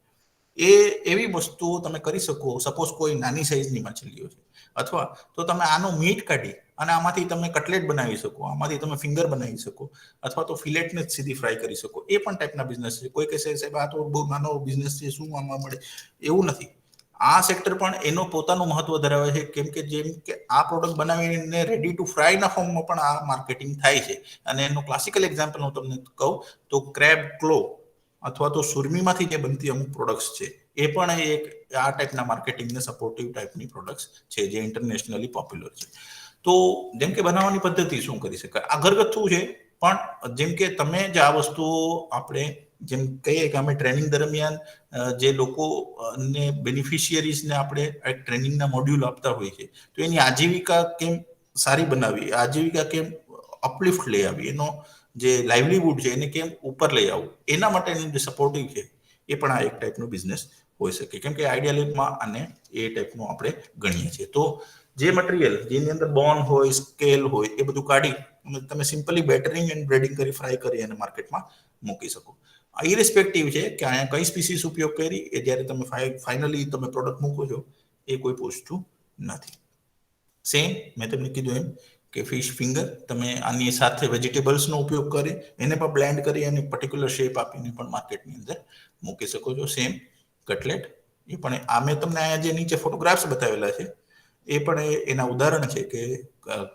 એ એવી વસ્તુઓ તમે કરી શકો. સપોઝ કોઈ નાની સાઈઝની માછલીઓ છે, અથવા તો તમે આનો મીટ કાઢી અને આમાંથી તમે કટલેટ બનાવી શકો, આમાંથી તમે ફિંગર બનાવી શકો, અથવા તો ફિલેટને જ સીધી ફ્રાય કરી શકો. એ પણ ટાઈપના બિઝનેસ છે. કોઈ કહેશે સાહેબ આ તો બહુ નાનો બિઝનેસ છે, શું આમાં મળે? એવું નથી. આ સેક્ટર પણ એનો પોતાનું મહત્વ ધરાવે છે, કેમ કે જેમ કે આ પ્રોડક્ટ બનાવીને રેડી ટુ ફ્રાયના ફોર્મમાં પણ આ માર્કેટિંગ થાય છે. અને એનું ક્લાસિકલ એક્ઝામ્પલ હું તમને કહું તો ક્રેબ ક્લો અથવા તો સુરમીમાંથી જે બનતી અમુક પ્રોડક્ટ્સ છે, એ પણ એક આ ટાઈપના માર્કેટિંગને સપોર્ટિવ ટાઈપની પ્રોડક્ટ્સ છે જે ઇન્ટરનેશનલી પોપ્યુલર છે. તો જેમ કે બનાવવાની પદ્ધતિ શું કરી શકાય, આ ઘરગથ્થુ છે, પણ જેમ કે તમે જ આ વસ્તુઓ આપણે જેમ કહીએ કે અમે ટ્રેનિંગ દરમિયાન જે લોકોને બેનિફિશિયરીઝને આપણે એક ટ્રેનિંગના મોડ્યુલ આપતા હોઈએ છીએ, તો એની આજીવિકા કેમ સારી બનાવી, આજીવિકા કેમ અપલિફ્ટ લઈ આવી, એનો જે લાઇવલીહુડ છે એને કેમ ઉપર લઈ આવવું, એના માટેનું જે સપોર્ટિવ છે એ પણ આ એક ટાઈપનું બિઝનેસ હોઈ શકે. કેમ કે આઈડિયા લેબમાં આને એ ટાઈપનું આપણે ગણીએ છીએ. તો જે મટીરિયલ જેની અંદર બોન હોય, સ્કેલ હોય, એ બધું કાઢી અને તમે સિમ્પલી બેટરિંગ એન્ડ બ્રેડિંગ કરી ફ્રાય કરી અને માર્કેટમાં મૂકી શકો. ઇરેસ્પેક્ટિવ છે કે અહીંયા કઈ સ્પીસીસ ઉપયોગ કરી, એ જ્યારે તમે ફાઇનલી તમે પ્રોડક્ટ મૂકો છો એ કોઈ પૂછતું નથી. સેમ મેં તમને કીધું એમ કે ફિશ ફિંગર તમે આની સાથે વેજીટેબલ્સનો ઉપયોગ કરી એને પણ બ્લેન્ડ કરી અને પર્ટિક્યુલર શેપ આપીને પણ માર્કેટની અંદર મૂકી શકો છો. સેમ કટલેટ, એ પણ આ મેં તમને અહીંયા જે નીચે ફોટોગ્રાફ્સ બતાવેલા છે એ પણ એના ઉદાહરણ છે કે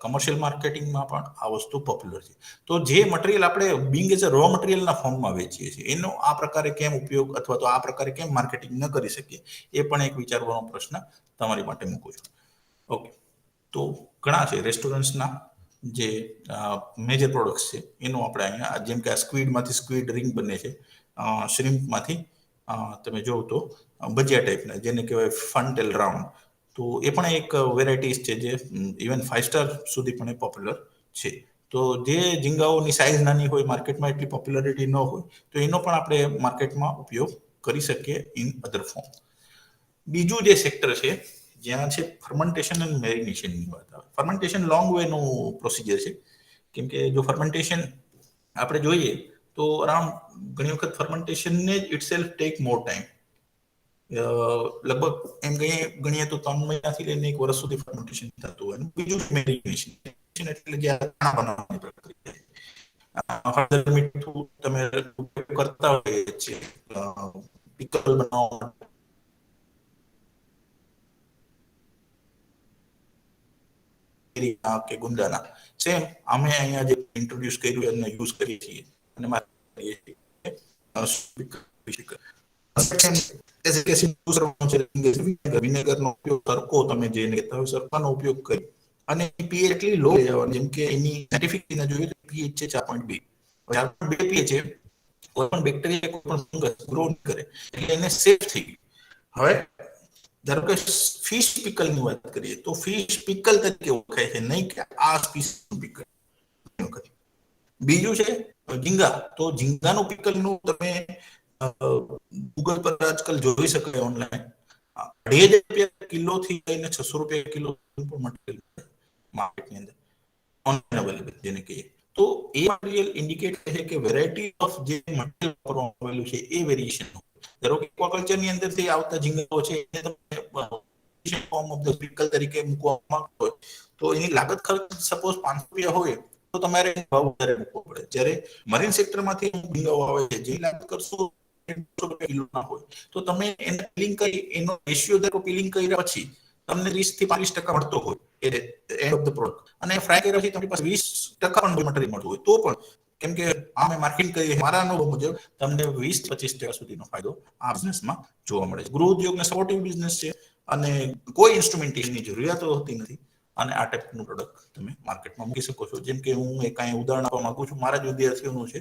કમર્શિયલ માર્કેટિંગમાં પણ આ વસ્તુ પોપ્યુલર છે. તો જે મટીરિયલ આપણે બિંગ એઝ અ રો મટીરિયલના ફોર્મમાં વેચીએ છીએ, એનો આ પ્રકારે કેમ ઉપયોગ અથવા તો આ પ્રકારે કેમ માર્કેટિંગ ન કરી શકીએ, એ પણ એક વિચારવાનો પ્રશ્ન તમારી માટે મૂકું છું. ઓકે, તો ઘણા છે રેસ્ટોરન્ટ્સના જે મેજર પ્રોડક્ટ્સ છે એનું આપણે અહીંયા, જેમ કે આ સ્ક્વીડમાંથી સ્ક્વીડ રિંગ બને છે, શ્રિમ્પમાંથી તમે જોવો તો ભજીયા ટાઈપના જેને કહેવાય ફનટેલ રાઉન્ડ, તો એ પણ એક વેરાયટીઝ છે જે ઇવન 5 સ્ટાર સુધી પણ એ પોપ્યુલર છે. તો જે ઝીંગાઓની સાઇઝ નાની હોય, માર્કેટમાં એટલી પોપ્યુલારિટી ન હોય, તો એનો પણ આપણે માર્કેટમાં ઉપયોગ કરી શકીએ ઇન અધર ફોર્મ. બીજું જે સેક્ટર છે જ્યાં છે ફર્મેન્ટેશન અને મેરિનેશનની વાત આવે. ફર્મેન્ટેશન લોંગ વેનું પ્રોસિજર છે, કેમ કે જો ફર્મેન્ટેશન આપણે જોઈએ તો અરાઉન્ડ ઘણી વખત ફર્મેન્ટેશનને જ ઇટસેલ્ફ ટેક મોર ટાઈમ. લગભગ એમ ગણીએ તો 3 મહિનાથી લઈને 1 વર્ષ સુધી ફર્મેન્ટેશન થતું હોય. બીજું મેરિનેશન એટલે જે બનાવવાની પ્રક્રિયા, હળદર મીઠું તમે કરતા હોય છે પિકલ બનાવવા કે ગુંદાના, સેમ અમે અહીંયા જે ઇન્ટ્રોડ્યુસ કર્યું એને યુઝ કરીએ છીએ અને વિનેગરનો ઉપયોગ સરખો તમે જે કહેતા હોય સરખાનો ઉપયોગ કરી અને પીએચ એટલી લો લઈ જવાની, જેમ કે એની સાયન્ટિફિક જોઈએ તો પીએચ છે 4.2. 4.2 પીએચ છે, કોઈ પણ બેક્ટેરિયા કોઈ પણ ફંગસ ગ્રો નહીં કરે, એટલે એને સેફ થઈ ગયું. હવે ધારો કે ફિશ પિકલ ની વાત કરીએ તો ફિશ પિકલ તરીકે ઓળખાય છે, નહીં કે આ સ્પીસીનું પિકલ. બીજું છે ઝીંગા. તો ઝીંગાનું પિકલનું તમે ગૂગલ પર આજકાલ જોઈ શકાય ઓનલાઈન. 2,500 કિલો થી લઈને 600 રૂપિયા કિલો મટીરિયલ માર્કેટની અંદર ઓનલાઈન અવેલેબલ જેને કહીએ. તો એ મટીરિયલ ઇન્ડિકેટ કરે છે કે વેરાયટી ઓફ જે મટીરિયલ વાપરવામાં આવેલું છે એ વેરિએશન. ધારો કે એક્વાકલ્ચર ની અંદરથી આવતા ઝીંગાઓ છે એને તમે ફોર્મ ઓફ ધ પિકલ તરીકે મૂકવા માંગતો હોય તો એની લાગત ખર્ચ સપોઝ 500 રૂપિયા હોય તો તમારે ભાવ વધારે મૂકવો પડે. જ્યારે મરીન સેક્ટરમાંથી ઝીંગાઓ આવે છે જે લાગત કરશો 150 રૂપિયા કિલો ના હોય તો તમે એને પિલિંગ કરી એનો રેશિયો ધારો પિલિંગ કર્યા પછી તમને 30 થી 40% મળતો હોય એન્ડ ઓફ ધ પ્રોડક્ટ, અને ફ્રાય કર્યા પછી તમારી પાસે 20% પણ મટીરિયલ મળતું હોય તો પણ, કેમ કે અમે માર્કેટિંગ કરીએ મારા અનુભવ મુજબ તમને 20-25% સુધીનો ફાયદો આ બિઝનેસમાં જોવા મળે છે. ગૃહ ઉદ્યોગને સપોર્ટિવ બિઝનેસ છે અને કોઈ ઇન્સ્ટ્રુમેન્ટેશનની જરૂરિયાત હોતી નથી, અને આ ટાઈપનું પ્રોડક્ટ તમે માર્કેટમાં મૂકી શકો છો. જેમ કે હું એક અહીં ઉદાહરણ આપવા માંગુ છું, મારા જ વિદ્યાર્થીઓનું છે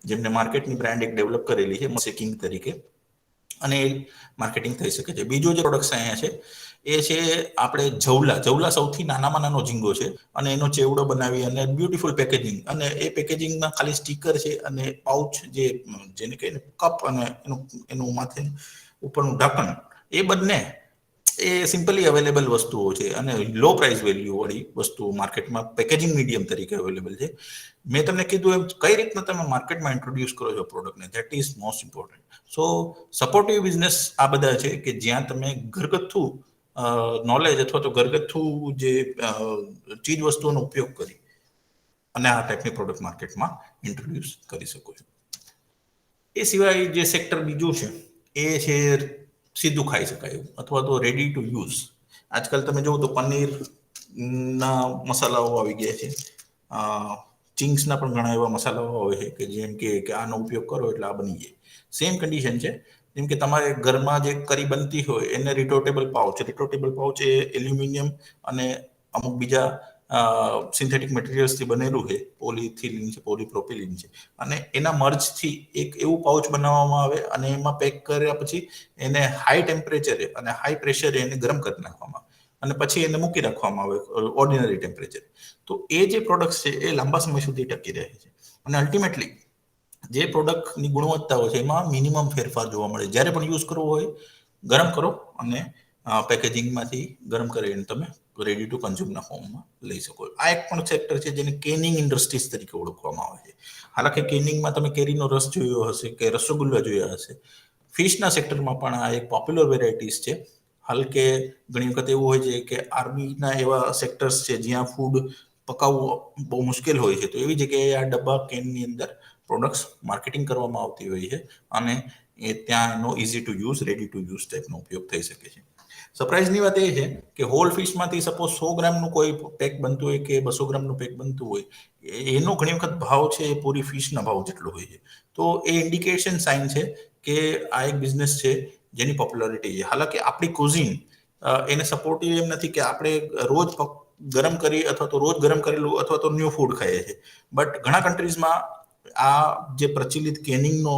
જેમને માર્કેટની બ્રાન્ડ એક ડેવલપ કરેલી છે મસેકિંગ તરીકે, અને માર્કેટિંગ થઈ શકે છે. બીજો જે પ્રોડક્ટ અહીંયા છે એ છે આપણે જવલા. જવલા સૌથી નાનામાં નાનો ઝીંગો છે અને એનો ચેવડો બનાવી અને બ્યુટીફુલ પેકેજિંગ, અને એ પેકેજિંગમાં ખાલી સ્ટીકર છે અને પાઉચ જેને કહીને કપ અને એનું માથે ઉપરનું ઢાંકણ, એ બંને એ સિમ્પલી અવેલેબલ વસ્તુઓ છે અને લો પ્રાઇસ વેલ્યુ વાળી વસ્તુઓ માર્કેટમાં પેકેજિંગ મીડિયમ તરીકે અવેલેબલ છે. મેં તમને કીધું એમ કઈ રીતના તમે માર્કેટમાં ઇન્ટ્રોડ્યુસ કરો છો પ્રોડક્ટને, that is most important. So supportive business આ બધા છે કે જ્યાં તમે ઘરગથ્થુ નોલેજ અથવા તો ઘરગથ્થુ જે ચીજ વસ્તુઓનો ઉપયોગ કરી અને આ ટાઈપની પ્રોડક્ટ માર્કેટમાં ઇન્ટ્રોડ્યુસ કરી શકો છો. એ સિવાય જે સેક્ટર બીજું છે એ છે સીધું ખાઈ શકાય અથવા તો રેડી ટુ યુઝ. આજકાલ તમે જુઓ તો પનીર ના મસાલાઓ આવી ગયા છે, ચિંગ્સના પણ ઘણા એવા મસાલાઓ આવે છે કે જેમ કે આનો ઉપયોગ કરો એટલે આ બની જાય. સેમ કન્ડિશન છે જેમ કે તમારે ઘરમાં જે કરી બનતી હોય એને રિટોટેબલ પાઉચ. રિટોટેબલ પાઉચ એ એલ્યુમિનિયમ અને અમુક બીજા સિન્થેટિક મટીરિયલ્સથી બનેલું છે, પોલિથિલિન છે, પોલિપ્રોપિલિન છે, અને એના મર્જથી એક એવું પાઉચ બનાવવામાં આવે અને એમાં પેક કર્યા પછી એને હાઈ ટેમ્પરેચરે અને હાઈ પ્રેશરે એને ગરમ કરી નાખવામાં આવે અને પછી એને મૂકી રાખવામાં આવે ઓર્ડિનરી ટેમ્પરેચર. તો એ જે પ્રોડક્ટ છે એ લાંબા સમય સુધી ટકી રહે છે અને અલ્ટિમેટલી જે પ્રોડક્ટની ગુણવત્તાઓ છે એમાં મિનિમમ ફેરફાર જોવા મળે. જ્યારે પણ યુઝ કરવો હોય ગરમ કરો અને પેકેજિંગમાંથી ગરમ કરીને તમે રેડી ટુ કન્ઝ્યુમના ફોર્મમાં લઈ શકો. આ એક પણ સેક્ટર છે જેને કેનિંગ ઇન્ડસ્ટ્રીઝ તરીકે ઓળખવામાં આવે છે. હાલાકી કેનિંગમાં તમે કેરીનો રસ જોયો હશે કે રસગુલ્લા જોયા હશે. ફિશના સેક્ટરમાં પણ આ એક પોપ્યુલર વેરાયટીઝ છે. હાલ કે ઘણી વખત એવું હોય છે કે આર્મીના એવા સેક્ટર્સ છે જ્યાં ફૂડ પકાવવું બહુ મુશ્કેલ હોય છે, તો એવી જગ્યાએ આ ડબ્બા કેનની અંદર પ્રોડક્ટ્સ માર્કેટિંગ કરવામાં આવતી હોય છે અને એ ત્યાં એનો easy to use, ready to use ટાઈપનો ઉપયોગ થઈ શકે છે. સરપ્રાઇઝની વાત એ છે કે હોલ ફિશમાંથી સપોઝ 100 ગ્રામનું કોઈ પેક બનતું હોય કે 200 ગ્રામનું પેક બનતું હોય, એનો ઘણી વખત ભાવ છે એ પૂરી ફિશના ભાવ જેટલો હોય છે. તો એ ઇન્ડિકેશન સાઇન છે કે આ એક બિઝનેસ છે જેની પોપ્યુલારિટી છે. હાલાકી આપણી કુઝિન એને સપોર્ટિવ એમ નથી કે આપણે રોજ ગરમ કરી અથવા તો રોજ ગરમ કરેલું અથવા તો ન્યૂ ફૂડ ખાઈએ છીએ, બટ ઘણા કન્ટ્રીઝમાં આ જે પ્રચલિત કેનિંગનો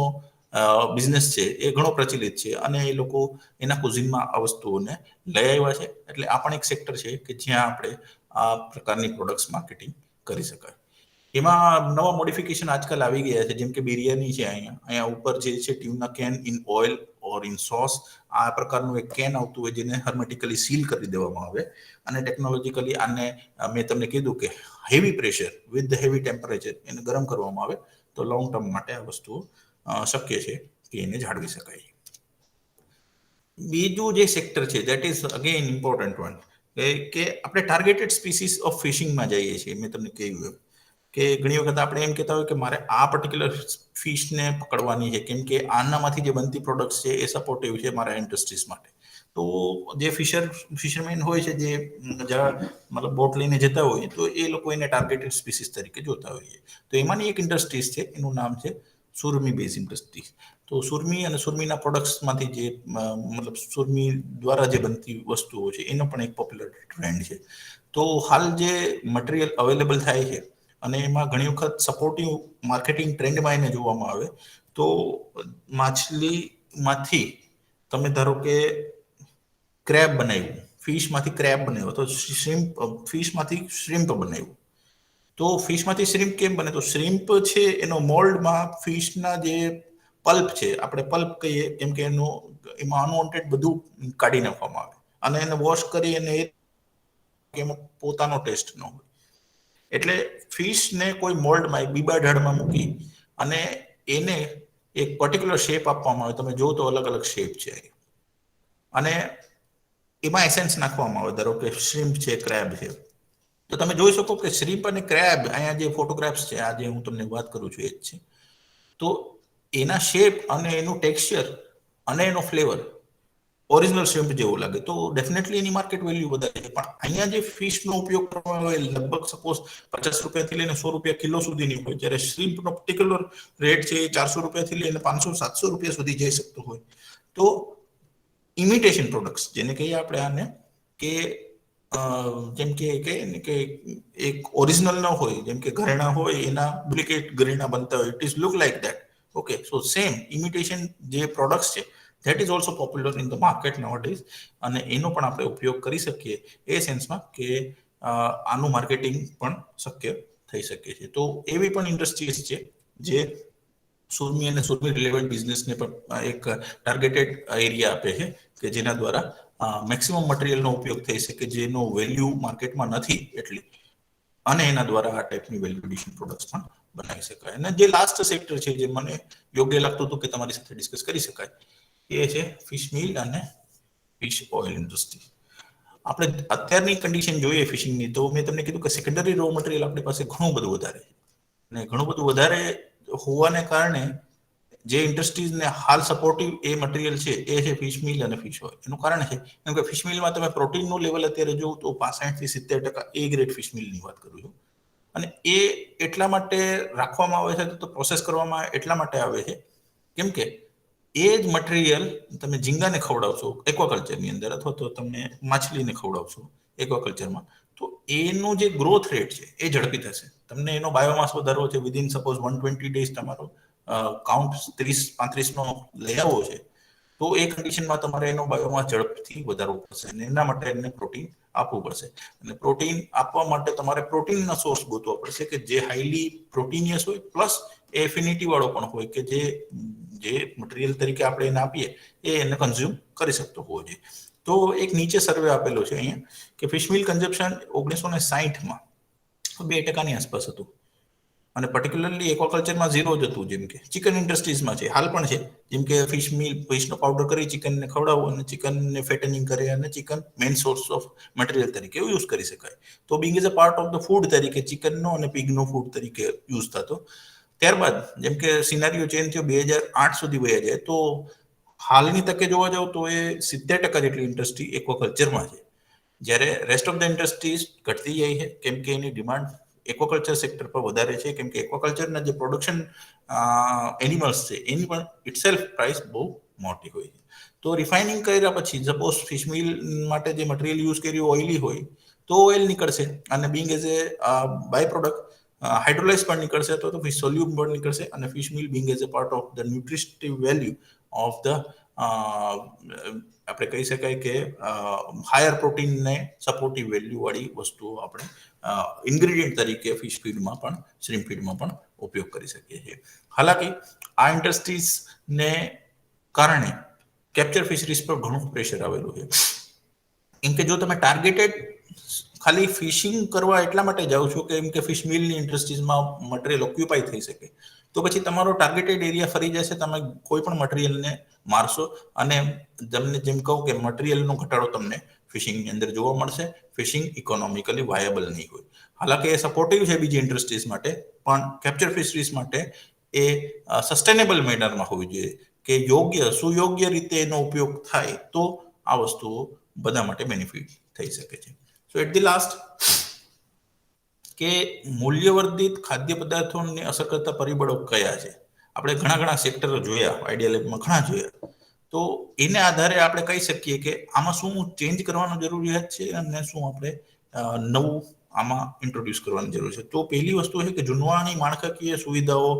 બિઝનેસ છે એ ઘણો પ્રચલિત છે અને એ લોકો એના કુઝિનમાં આ વસ્તુઓને લઈ આવ્યા છે. એટલે આ પણ એક સેક્ટર છે કે જ્યાં આપણે આ પ્રકારની પ્રોડક્ટ્સ માર્કેટિંગ કરી શકાય. એમાં નવા મોડિફિકેશન આજકાલ આવી ગયા છે, જેમ કે બિરયાની છે. અહીંયા ઉપર જે છે tuna can in oil or in sauce, આ પ્રકારનું એક કેન આવતું હોય જેને હર્મેટિકલી સીલ કરી દેવામાં આવે અને ટેકનોલોજીકલી આને મેં તમને કીધું કે heavy pressure with the heavy temperature એને ગરમ કરવામાં આવે તો લોંગ ટર્મ માટે આ વસ્તુઓ શક્ય છે કે એને જાળવી શકાય. બીજું જે સેક્ટર છે that is again important one, કે આપણે ટાર્ગેટેડ સ્પીસીસ ઓફ ફિશિંગમાં જઈએ છીએ. મેં તમને કહ્યું એમ કે ઘણી વખત આપણે એમ કહેતા હોય કે મારે આ પર્ટિક્યુલર ફિશને પકડવાની છે કેમ કે આનામાંથી જે બનતી પ્રોડક્ટ્સ છે એ સપોર્ટિવ છે મારા ઇન્ડસ્ટ્રીઝ માટે. તો જે ફિશરમેન હોય છે જે મતલબ બોટ લઈને જતા હોય તો એ લોકો એને ટાર્ગેટેડ સ્પીસીસ તરીકે જોતા હોઈએ. તો એમાંની એક ઇન્ડસ્ટ્રીઝ છે, એનું નામ છે સુરમી બેઝ ઇન્ડસ્ટ્રીઝ. તો સુરમી અને સુરમીના પ્રોડક્ટ્સમાંથી જે મતલબ સુરમી દ્વારા જે બનતી વસ્તુઓ છે એનો પણ એક પોપ્યુલર ટ્રેન્ડ છે. તો હાલ જે મટીરિયલ અવેલેબલ થાય છે અને એમાં ઘણી વખત સપોર્ટિવ માર્કેટિંગ ટ્રેન્ડમાં એને જોવામાં આવે તો માછલીમાંથી તમે ધારો કે ક્રેબ બનાવ્યું, ફિશમાંથી ક્રેબ બનાવ્યો, તો શ્રીમ્પ ફિશમાંથી શ્રીમ્પ બનાવ્યું. તો ફિશમાંથી શ્રીમ્પ કેમ બને? તો શ્રીમ્પ છે એનો મોલ્ડમાં ફિશના જે પલ્પ છે, આપણે પલ્પ કહીએ કેમ કે એમાં અનવોન્ટેડ બધું કાઢી નાખવામાં આવે અને એને વોશ કરી અને એમાં પોતાનો ટેસ્ટ ન હોય. એટલે ફિશને કોઈ મોલ્ડમાં એક બીબા ઢાળમાં મૂકી અને એને એક પર્ટિક્યુલર શેપ આપવામાં આવે. તમે જો તો અલગ અલગ શેપ છે અને એમાં એસેન્સ નાખવામાં આવે. ધારો કે શ્રીમ્પ છે, ક્રેબ છે, તો તમે જોઈ શકો કે શ્રીમ્પ અને ક્રેબ, અહીંયા જે ફોટોગ્રાફ્સ છે, આ જે હું તમને વાત કરું છું એ જ છે. તો એના શેપ અને એનું ટેક્સચર અને એનો ફ્લેવર ઓરિજિનલ શ્રીમ્પ જેવું લાગે તો ડેફિનેટલી એની માર્કેટ વેલ્યુ વધારે છે. પણ અહીંયા જે ફિશનો ઉપયોગ કરવામાં આવે લગભગ સપોઝ 50 રૂપિયાથી લઈને 100 રૂપિયા કિલો સુધીની હોય, જ્યારે શ્રીમ્પનો પર્ટિક્યુલર રેટ છે એ 400 રૂપિયાથી લઈને 500-700 રૂપિયા સુધી જઈ શકતો હોય. તો ઇમિટેશન પ્રોડક્ટ્સ જેને કહીએ આપણે આને, કે જેમ કે એક ઓરિજિનલ ન હોય, જેમ કે ઘરેણા હોય એના ડુપ્લિકેટ ઘરેણા બનતા હોય, it is look like that. Okay, so same imitation જે પ્રોડક્ટ્સ છે that is also popular in the market nowadays. અને એનો પણ આપણે ઉપયોગ કરી શકીએ એ સેન્સમાં કે આનું માર્કેટિંગ પણ શક્ય થઈ શકે છે. તો એવી પણ ઇન્ડસ્ટ્રીઝ છે જે સુરમી અને સુરમી રિલેવન્ટ બિઝનેસને પણ એક ટાર્ગેટેડ એરિયા આપે છે કે જેના દ્વારા મેક્સિમમ મટીરિયલનો ઉપયોગ થઈ શકે જેનો વેલ્યુ માર્કેટમાં નથી એટલી, અને એના દ્વારા આ ટાઈપની વેલ્યુ એડિશન પ્રોડક્ટ્સ પણ બનાવી શકાય. અને જે લાસ્ટ સેક્ટર છે જે મને યોગ્ય લાગતું હતું કે તમારી સાથે ડિસ્કસ કરી શકાય એ છે ફિશ મિલ અને ફિશ ઓઇલ ઇન્ડસ્ટ્રી. આપણે અત્યારની કન્ડિશન જોઈએ ફિશિંગની, તો મેં તમને કીધું કે સેકન્ડરી રો મટીરિયલ આપણી પાસે ઘણું બધું વધારે છે. અને ઘણું બધું વધારે હોવાને કારણે જે ઇન્ડસ્ટ્રીઝને હાલ સપોર્ટિવ એ મટીરિયલ છે એ છે ફિશ મિલ અને ફિશ ઓઇલ. એનું કારણ છે કેમ કે ફિશ મિલમાં તમે પ્રોટીનનું લેવલ અત્યારે જોવું તો 65-70% એ ગ્રેડ ફિશ મિલની વાત કરું છું. અને એ એટલા માટે રાખવામાં આવે છે, તો પ્રોસેસ કરવામાં એટલા માટે આવે છે કેમ કે એ જ મટીરિયલ તમે ઝીંગાને ખવડાવશો એક્વાકલ્ચરની અંદર, અથવા તો તમે માછલીને ખવડાવશો એક્વાકલ્ચરમાં, તો એનો જે ગ્રોથ રેટ છે એ ઝડપી થશે. તમને એનો બાયોમાસ વધારવો છે, વિધિન સપોઝ 120 ડેઝ તમારો કાઉન્ટ 30-35 નો લઈ આવવો છે, તો એ કન્ડિશનમાં તમારે એનો બાયોમાસ ઝડપથી વધારવો પડશે અને એના માટે એને પ્રોટીન આપવું પડશે. અને પ્રોટીન આપવા માટે તમારે પ્રોટીનના સોર્સ ગોતવા પડશે કે જે હાઈલી પ્રોટીનિયસ હોય, પ્લસ એ એફિનિટી વાળો પણ હોય કે જે મટીરિયલ તરીકે આપણે એને આપીએ એ એને કન્ઝ્યુમ કરી શકતો હોવો જોઈએ. તો એક નીચે સર્વે આપેલો છે અહીંયા કે ફિશ મિલ કન્ઝમ્પશન 1960માં 2% આસપાસ હતું અને પર્ટિક્યુલરલી એક્વાકલ્ચરમાં 0 જ હતું. જેમ કે ચિકન ઇન્ડસ્ટ્રીઝમાં છે, હાલ પણ છે, જેમ કે ફિશ મિલ, ફિશનો પાવડર કરી ચિકનને ખવડાવો અને ચિકનને ફેટનિંગ કરે અને chicken main source of material તરીકે યુઝ કરી શકાય. તો Bing is a part of the food તરીકે ચિકનનો અને પિગનો ફૂડ તરીકે યુઝ થતો. ત્યારબાદ જેમ કે સિનારીઓ ચેન્જ થયો, 2008 સુધી વયા જાય, તો હાલની તકે જોવા જાવ તો એ 70% જેટલી ઇન્ડસ્ટ્રી એક્વાકલ્ચરમાં છે, જ્યારે રેસ્ટ ઓફ ધ ઇન્ડસ્ટ્રીઝ ઘટતી જાય છે કેમ કે એની ડિમાન્ડ એક્વાકલ્ચર સેક્ટર પર વધારે છે. કેમ કે એક્વાકલ્ચરના જે પ્રોડક્શન એનિમલ્સ છે એની પણ ઇટસેલ્ફ પ્રાઇસ બહુ મોટી હોય છે. તો રિફાઇનિંગ કર્યા પછી સપોઝ ફિશ મિલ માટે જે મટીરિયલ યુઝ કર્યું ઓઇલી હોય તો ઓઇલ નીકળશે અને being as a by product hydrolyse પણ નીકળશે, તો ફિશ સોલ્યુમ પણ નીકળશે. અને fish meal being as a part of the nutritive value of the આપણે કહી શકાય કે હાયર પ્રોટીનને સપોર્ટિવ વેલ્યુ વાળી વસ્તુઓ આપણે ઇન્ગ્રેડિયન્ટ તરીકે ફિશ ફીડમાં પણ, શ્રીમ્પ ફીડમાં પણ ઉપયોગ કરી શકીએ છીએ. હાલાકી આ ઇન્ડસ્ટ્રીઝને કારણે કેપ્ચર ફિશરીઝ પર ઘણું પ્રેશર આવેલું છે. એમ કે જો તમે ટાર્ગેટેડ ખાલી ફિશિંગ કરવા એટલા માટે જાઓ છો કે એમ કે ફિશ મિલની ઇન્ડસ્ટ્રીઝમાં મટીરિયલ ઓક્યુપાય થઈ શકે, તો પછી તમારો ટાર્ગેટેડ એરિયા ફરી જશે, તમે કોઈ પણ મટીરિયલને મારશો અને તમને જેમ કહું કે મટીરિયલનો ઘટાડો તમને ફિશિંગની અંદર જોવા મળશે. ફિશિંગ ઇકોનોમિકલી વાયબલ નહીં હોય. હાલાકી એ સપોર્ટિવ છે બીજી ઇન્ડસ્ટ્રીઝ માટે, પણ કેપ્ચર ફિશરીઝ માટે એ સસ્ટેનેબલ મેનરમાં હોવી જોઈએ કે સુયોગ્ય રીતે એનો ઉપયોગ થાય તો આ વસ્તુઓ બધા માટે બેનિફિટ થઈ શકે છે. સો એટ ધી લાસ્ટ કે મૂલ્યવર્ધિત ખાદ્ય પદાર્થોને અસર કરતા પરિબળો કયા છે? આપણે ઘણા સેક્ટરો જોયા, આઈડિયા લેબમાં ઘણા જોયા. તો એને આધારે આપણે કહી શકીએ કે આમાં શું ચેન્જ કરવાની જરૂરિયાત છે અને શું આપણે નવું આમાં ઇન્ટ્રોડ્યુસ કરવાની જરૂર છે. તો પહેલી વસ્તુ છે કે જૂનવાણી માળખાકીય સુવિધાઓ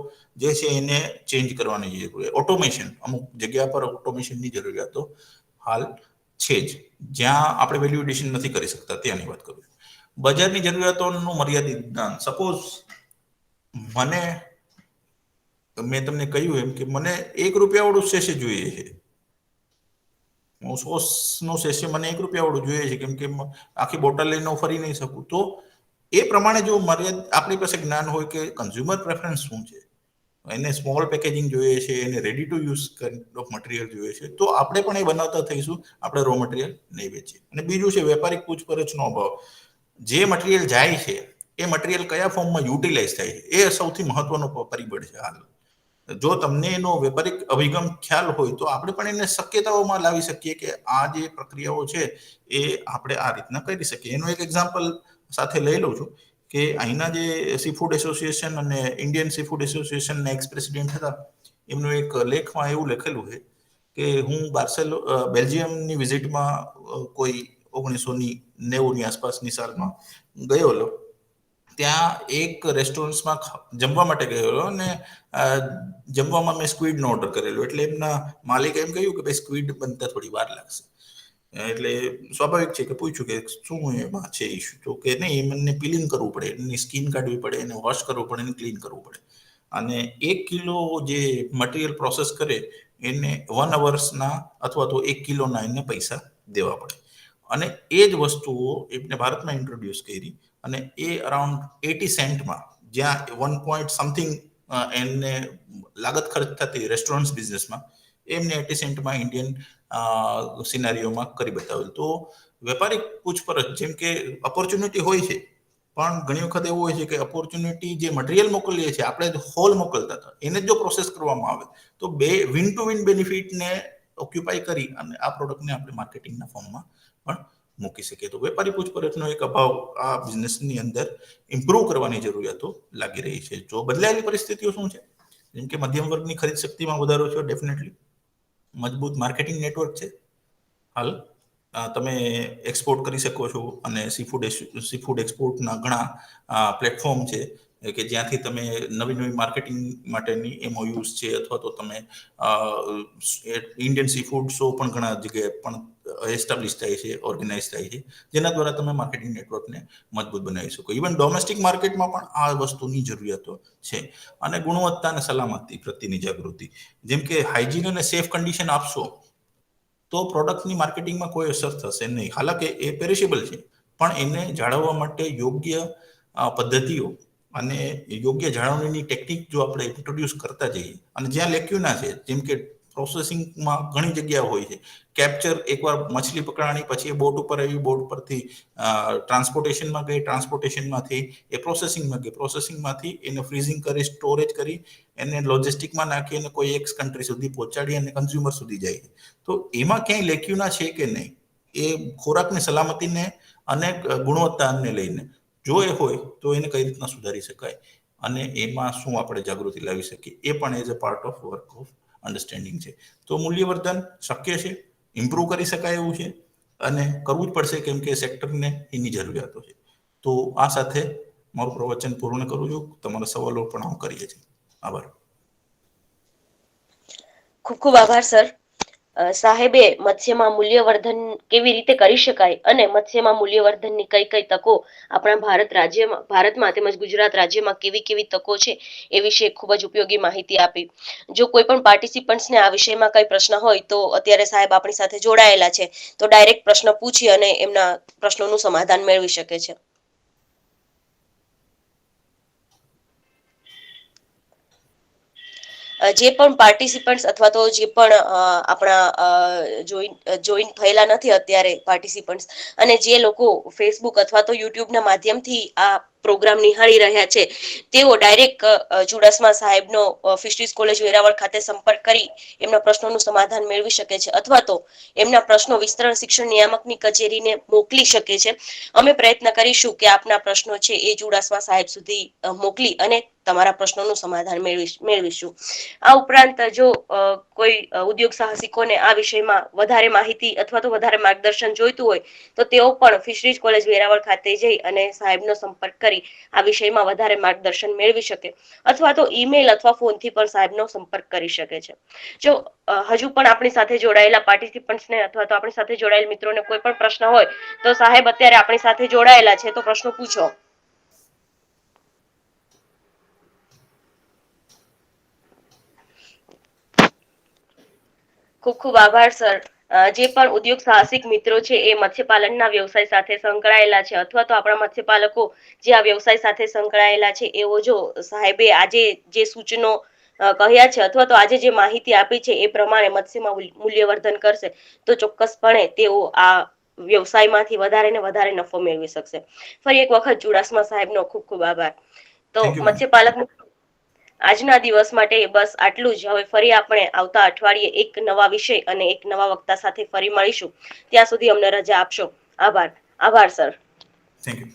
જે છે એને ચેન્જ કરવાની જરૂર છે. ઓટોમેશન, અમુક જગ્યા પર ઓટોમેશનની જરૂરિયાતો હાલ છે જ, જ્યાં આપણે વેલ્યુ એડિશન નથી કરી શકતા ત્યાંની વાત કરું. બજારની જરૂરિયાતોનું મર્યાદિત જ્ઞાન. સપોઝ મેં તમને કહ્યું એમ કે મને ₹1 વાળું શેષે જોઈએ છે, હું સોસનું શેષે મને ₹1 વાળું જોઈએ છે, કેમ કે આખી બોટલ લઈને હું ફરી નહીં શકું. તો એ પ્રમાણે જો આપણી પાસે જ્ઞાન હોય કે કન્ઝ્યુમર પ્રેફરન્સ શું છે, એને સ્મોલ પેકેજિંગ જોઈએ છે, એને ready to use of material જોઈએ છે, તો આપણે પણ એ બનાવતા થઈશું, આપણે રો મટીરિયલ નહીં વેચીએ. અને બીજું છે વેપારિક પૂછપરછનો અભાવ. જે મટીરિયલ જાય છે એ મટીરિયલ કયા ફોર્મમાં યુટિલાઇઝ થાય છે એ સૌથી મહત્વનો પરિબળ છે હાલ. જો તમને એનો વેપારિક અભિગમ ખ્યાલ હોય તો આપણે પણ એને શક્યતાઓમાં લાવી શકીએ કે આ જે પ્રક્રિયાઓ છે એ આપણે આ રીતના કરી શકીએ. એનું એક એક્ઝામ્પલ સાથે લઈ લઉં છું કે અહીંના જે સી ફૂડ એસોસિએશન અને ઇન્ડિયન સી ફૂડ એસોસિએશનના એક્સ પ્રેસિડેન્ટ હતા, એમનું એક લેખમાં એવું લખેલું છે કે હું બેલ્જિયમની વિઝિટમાં કોઈ 1990ની આસપાસની સાલમાં ગયેલો. ત્યાં એક રેસ્ટોરન્ટ્સમાં જમવા માટે ગયેલો અને જમવામાં મેં સ્ક્વીડનો ઓર્ડર કરેલો. એટલે એમના માલિકે એમ કહ્યું કે ભાઈ સ્ક્વીડ બનતા થોડી વાર લાગશે. એટલે સ્વાભાવિક છે કે પૂછ્યું કે શું એમાં છે ઇશ્યુ, તો કે નહીં, એમને પીલિંગ કરવું પડે, એની સ્કિન કાઢવી પડે, એને વોશ કરવું પડે, એને ક્લીન કરવું પડે. અને 1 કિલો જે મટીરિયલ પ્રોસેસ કરે એને 1 અવર્સના અથવા તો 1 કિલોના એને પૈસા દેવા પડે. અને એ જ વસ્તુઓ એમને ભારતમાં ઇન્ટ્રોડ્યુસ કરી અને એ અરાઉન્ડ 80 સેન્ટમાં, જ્યાં 1 પોઈન્ટ સમથિંગ એમને લાગત ખર્ચ થતી રેસ્ટોરન્ટ બિઝનેસમાં, એમને 80 સેન્ટમાં ઇન્ડિયન સિનારીઓમાં કરી બતાવેલ. તો વેપારિક પૂછપરછ, જેમ કે ઓપોર્ચ્યુનિટી હોય છે, પણ ઘણી વખત એવું હોય છે કે ઓપોર્ચ્યુનિટી જે મટીરિયલ મોકલીએ છીએ આપણે હોલ મોકલતા હતા, એને જો પ્રોસેસ કરવામાં આવે તો વિન ટુ વિન બેનિફિટને ઓક્યુપાય કરી અને આ પ્રોડક્ટને આપણે માર્કેટિંગના ફોર્મમાં પણ મૂકી શકીએ. તો વેપારી પૂછપરછનો એક અભાવ આ બિઝનેસની અંદર ઇમ્પ્રૂવ કરવાની જરૂરિયાતો લાગી રહી છે. જો બદલાયેલી પરિસ્થિતિઓ શું છે, જેમ કે મધ્યમ વર્ગની ખરીદ શક્તિમાં વધારો છે, ડેફિનેટલી મજબૂત માર્કેટિંગ નેટવર્ક છે. હાલ તમે એક્સપોર્ટ કરી શકો છો અને સી ફૂડ એક્સપોર્ટના ઘણા પ્લેટફોર્મ છે કે જ્યાંથી તમે નવી માર્કેટિંગ માટેની એમઓયુઝ છે, અથવા તો તમે ઇન્ડિયન સી ફૂડ શો પણ ઘણા જગ્યાએ પણ એસ્ટાબ્લિશ થાય છે, ઓર્ગેનાઇઝ થાય છે, જેના દ્વારા તમે માર્કેટિંગ નેટવર્કને મજબૂત બનાવી શકો. ઇવન ડોમેસ્ટિક માર્કેટમાં પણ આ વસ્તુની જરૂરિયાતો છે. અને ગુણવત્તા અને સલામતી પ્રત્યેની જાગૃતિ, જેમ કે હાઇજીન અને સેફ કન્ડિશન આપશો તો પ્રોડક્ટની માર્કેટિંગમાં કોઈ અસર થશે નહીં. હાલાકે એ પેરિશેબલ છે, પણ એને જાળવવા માટે યોગ્ય પદ્ધતિઓ અને યોગ્ય જાળવણીની ટેકનિક જો આપણે ઇન્ટ્રોડ્યુસ કરતા જઈએ, અને જ્યાં લેક્યુના છે, જેમ કે પ્રોસેસિંગમાં ઘણી જગ્યાઓ હોય છે, કેપ્ચર, એકવાર મછલી પકડાણી, પછી એ બોટ ઉપર આવી, બોટ પરથી ટ્રાન્સપોર્ટેશનમાં ગઈ, ટ્રાન્સપોર્ટેશનમાંથી એ પ્રોસેસિંગમાં ગઈ, પ્રોસેસિંગમાંથી એને ફ્રીઝિંગ કરી, સ્ટોરેજ કરી, એને લોજિસ્ટિકમાં નાખી અને કોઈ એક કન્ટ્રી સુધી પહોંચાડી અને કન્ઝ્યુમર સુધી જાય. તો એમાં ક્યાંય લેક્યુના છે કે નહીં, એ ખોરાકની સલામતીને અને ગુણવત્તાને લઈને જો એ હોય તો એને કઈ રીતના સુધારી શકાય અને એમાં શું આપણે જાગૃતિ લાવી શકીએ, એ પણ as a part of work of understanding છે. તો મૂલ્યવર્ધન શક્ય છે, ઇમ્પ્રૂવ કરી શકાય એવું છે અને કરવું જ પડશે, કેમ કે સેક્ટરને એની જરૂરિયાતો છે. તો આ સાથે મારું પ્રવચન પૂર્ણ કરું છું. તમારા સવાલો પણ હું કરીએ છીએ. આભાર. ખૂબ ખૂબ આભાર સર. સાહેબે મત્સ્યમાં મૂલ્યવર્ધન કેવી રીતે કરી શકાય અને મત્સ્યમાં મૂલ્યવર્ધનની કઈ કઈ તકો આપણા ભારતમાં તેમજ ગુજરાત રાજ્યમાં કેવી કેવી તકો છે એ વિશે ખૂબ જ ઉપયોગી માહિતી આપી. જો કોઈ પણ પાર્ટિસિપન્ટ્સને આ વિષયમાં કઈ પ્રશ્ન હોય તો અત્યારે સાહેબ આપણી સાથે જોડાયેલા છે, તો ડાયરેક્ટ પ્રશ્ન પૂછી અને એમના પ્રશ્નોનું સમાધાન મેળવી શકે છે. જે પણ પાર્ટિસિપન્ટ્સ અથવા તો જે પણ આપણા જોઈન થયેલા નથી અત્યારે પાર્ટિસિપન્ટ્સ, અને જે લોકો ફેસબુક અથવા તો યુટ્યુબના માધ્યમથી આ પ્રોગ્રામ નિહાળી રહ્યા છે તેઓ ડાયરેક્ટ ચુડાસમા સાહેબનો ફિશરીઝ કોલેજ વેરાવળ ખાતે સંપર્ક કરી એમના પ્રશ્નોનું સમાધાન મેળવી શકે છે, અથવા તો એમના પ્રશ્નો વિસ્તરણ શિક્ષણ નિયામકની કચેરીને મોકલી શકે છે. અમે પ્રયત્ન કરીશું કે આપના પ્રશ્નો છે એ ચુડાસમા સાહેબ સુધી મોકલી અને તમારા પ્રશ્નોનું સમાધાન મેળવીશું. આ ઉપરાંત જો કોઈ ઉદ્યોગ સાહસિકોને આ વિષયમાં વધારે માહિતી અથવા તો વધારે માર્ગદર્શન જોઈતું હોય તો તેઓ પણ ફિશરીઝ કોલેજ વેરાવળ ખાતે જઈ અને સાહેબનો સંપર્ક કરી આ વિષયમાં વધારે માર્ગદર્શન મેળવી શકે, અથવા તો ઈમેલ અથવા ફોનથી પણ સાહેબનો સંપર્ક કરી શકે છે. જો હજુ પણ આપણી સાથે જોડાયેલા પાર્ટિસિપન્ટ્સને અથવા તો આપણી સાથે જોડાયેલા મિત્રોને કોઈ પણ પ્રશ્ન હોય તો સાહેબ અત્યારે આપણી સાથે જોડાયેલા છે, તો પ્રશ્નો પૂછો. ખૂબ ખૂબ આભાર સર. જે પણ ઉદ્યોગ સાહસિક મિત્રો છે એ મત્સ્યપાલનના વ્યવસાય સાથે સંકળાયેલા છે અથવા તો આપણા મત્સ્યપાલકો જે આ વ્યવસાય સાથે સંકળાયેલા છે એવો જો સાહેબે આજે જે સૂચનો કહ્યા છે અથવા તો આજે જે માહિતી આપી છે એ પ્રમાણે મત્સ્યમાં મૂલ્યવર્ધન કરશે તો ચોક્કસપણે તેઓ આ વ્યવસાયમાંથી વધારે ને વધારે નફો મેળવી શકશે. ફરી એક વખત ચુડાસમા સાહેબનો ખૂબ ખૂબ આભાર. તો થેન્ક યુ મેમ. મત્સ્યપાલક આજના દિવસ માટે બસ આટલું જ. હવે ફરી આપણે આવતા અઠવાડિયે એક નવા વિષય અને એક નવા વક્તા સાથે ફરી મળીશું. ત્યાં સુધી અમને રજા આપશો. આભાર. આભાર સર. Thank you.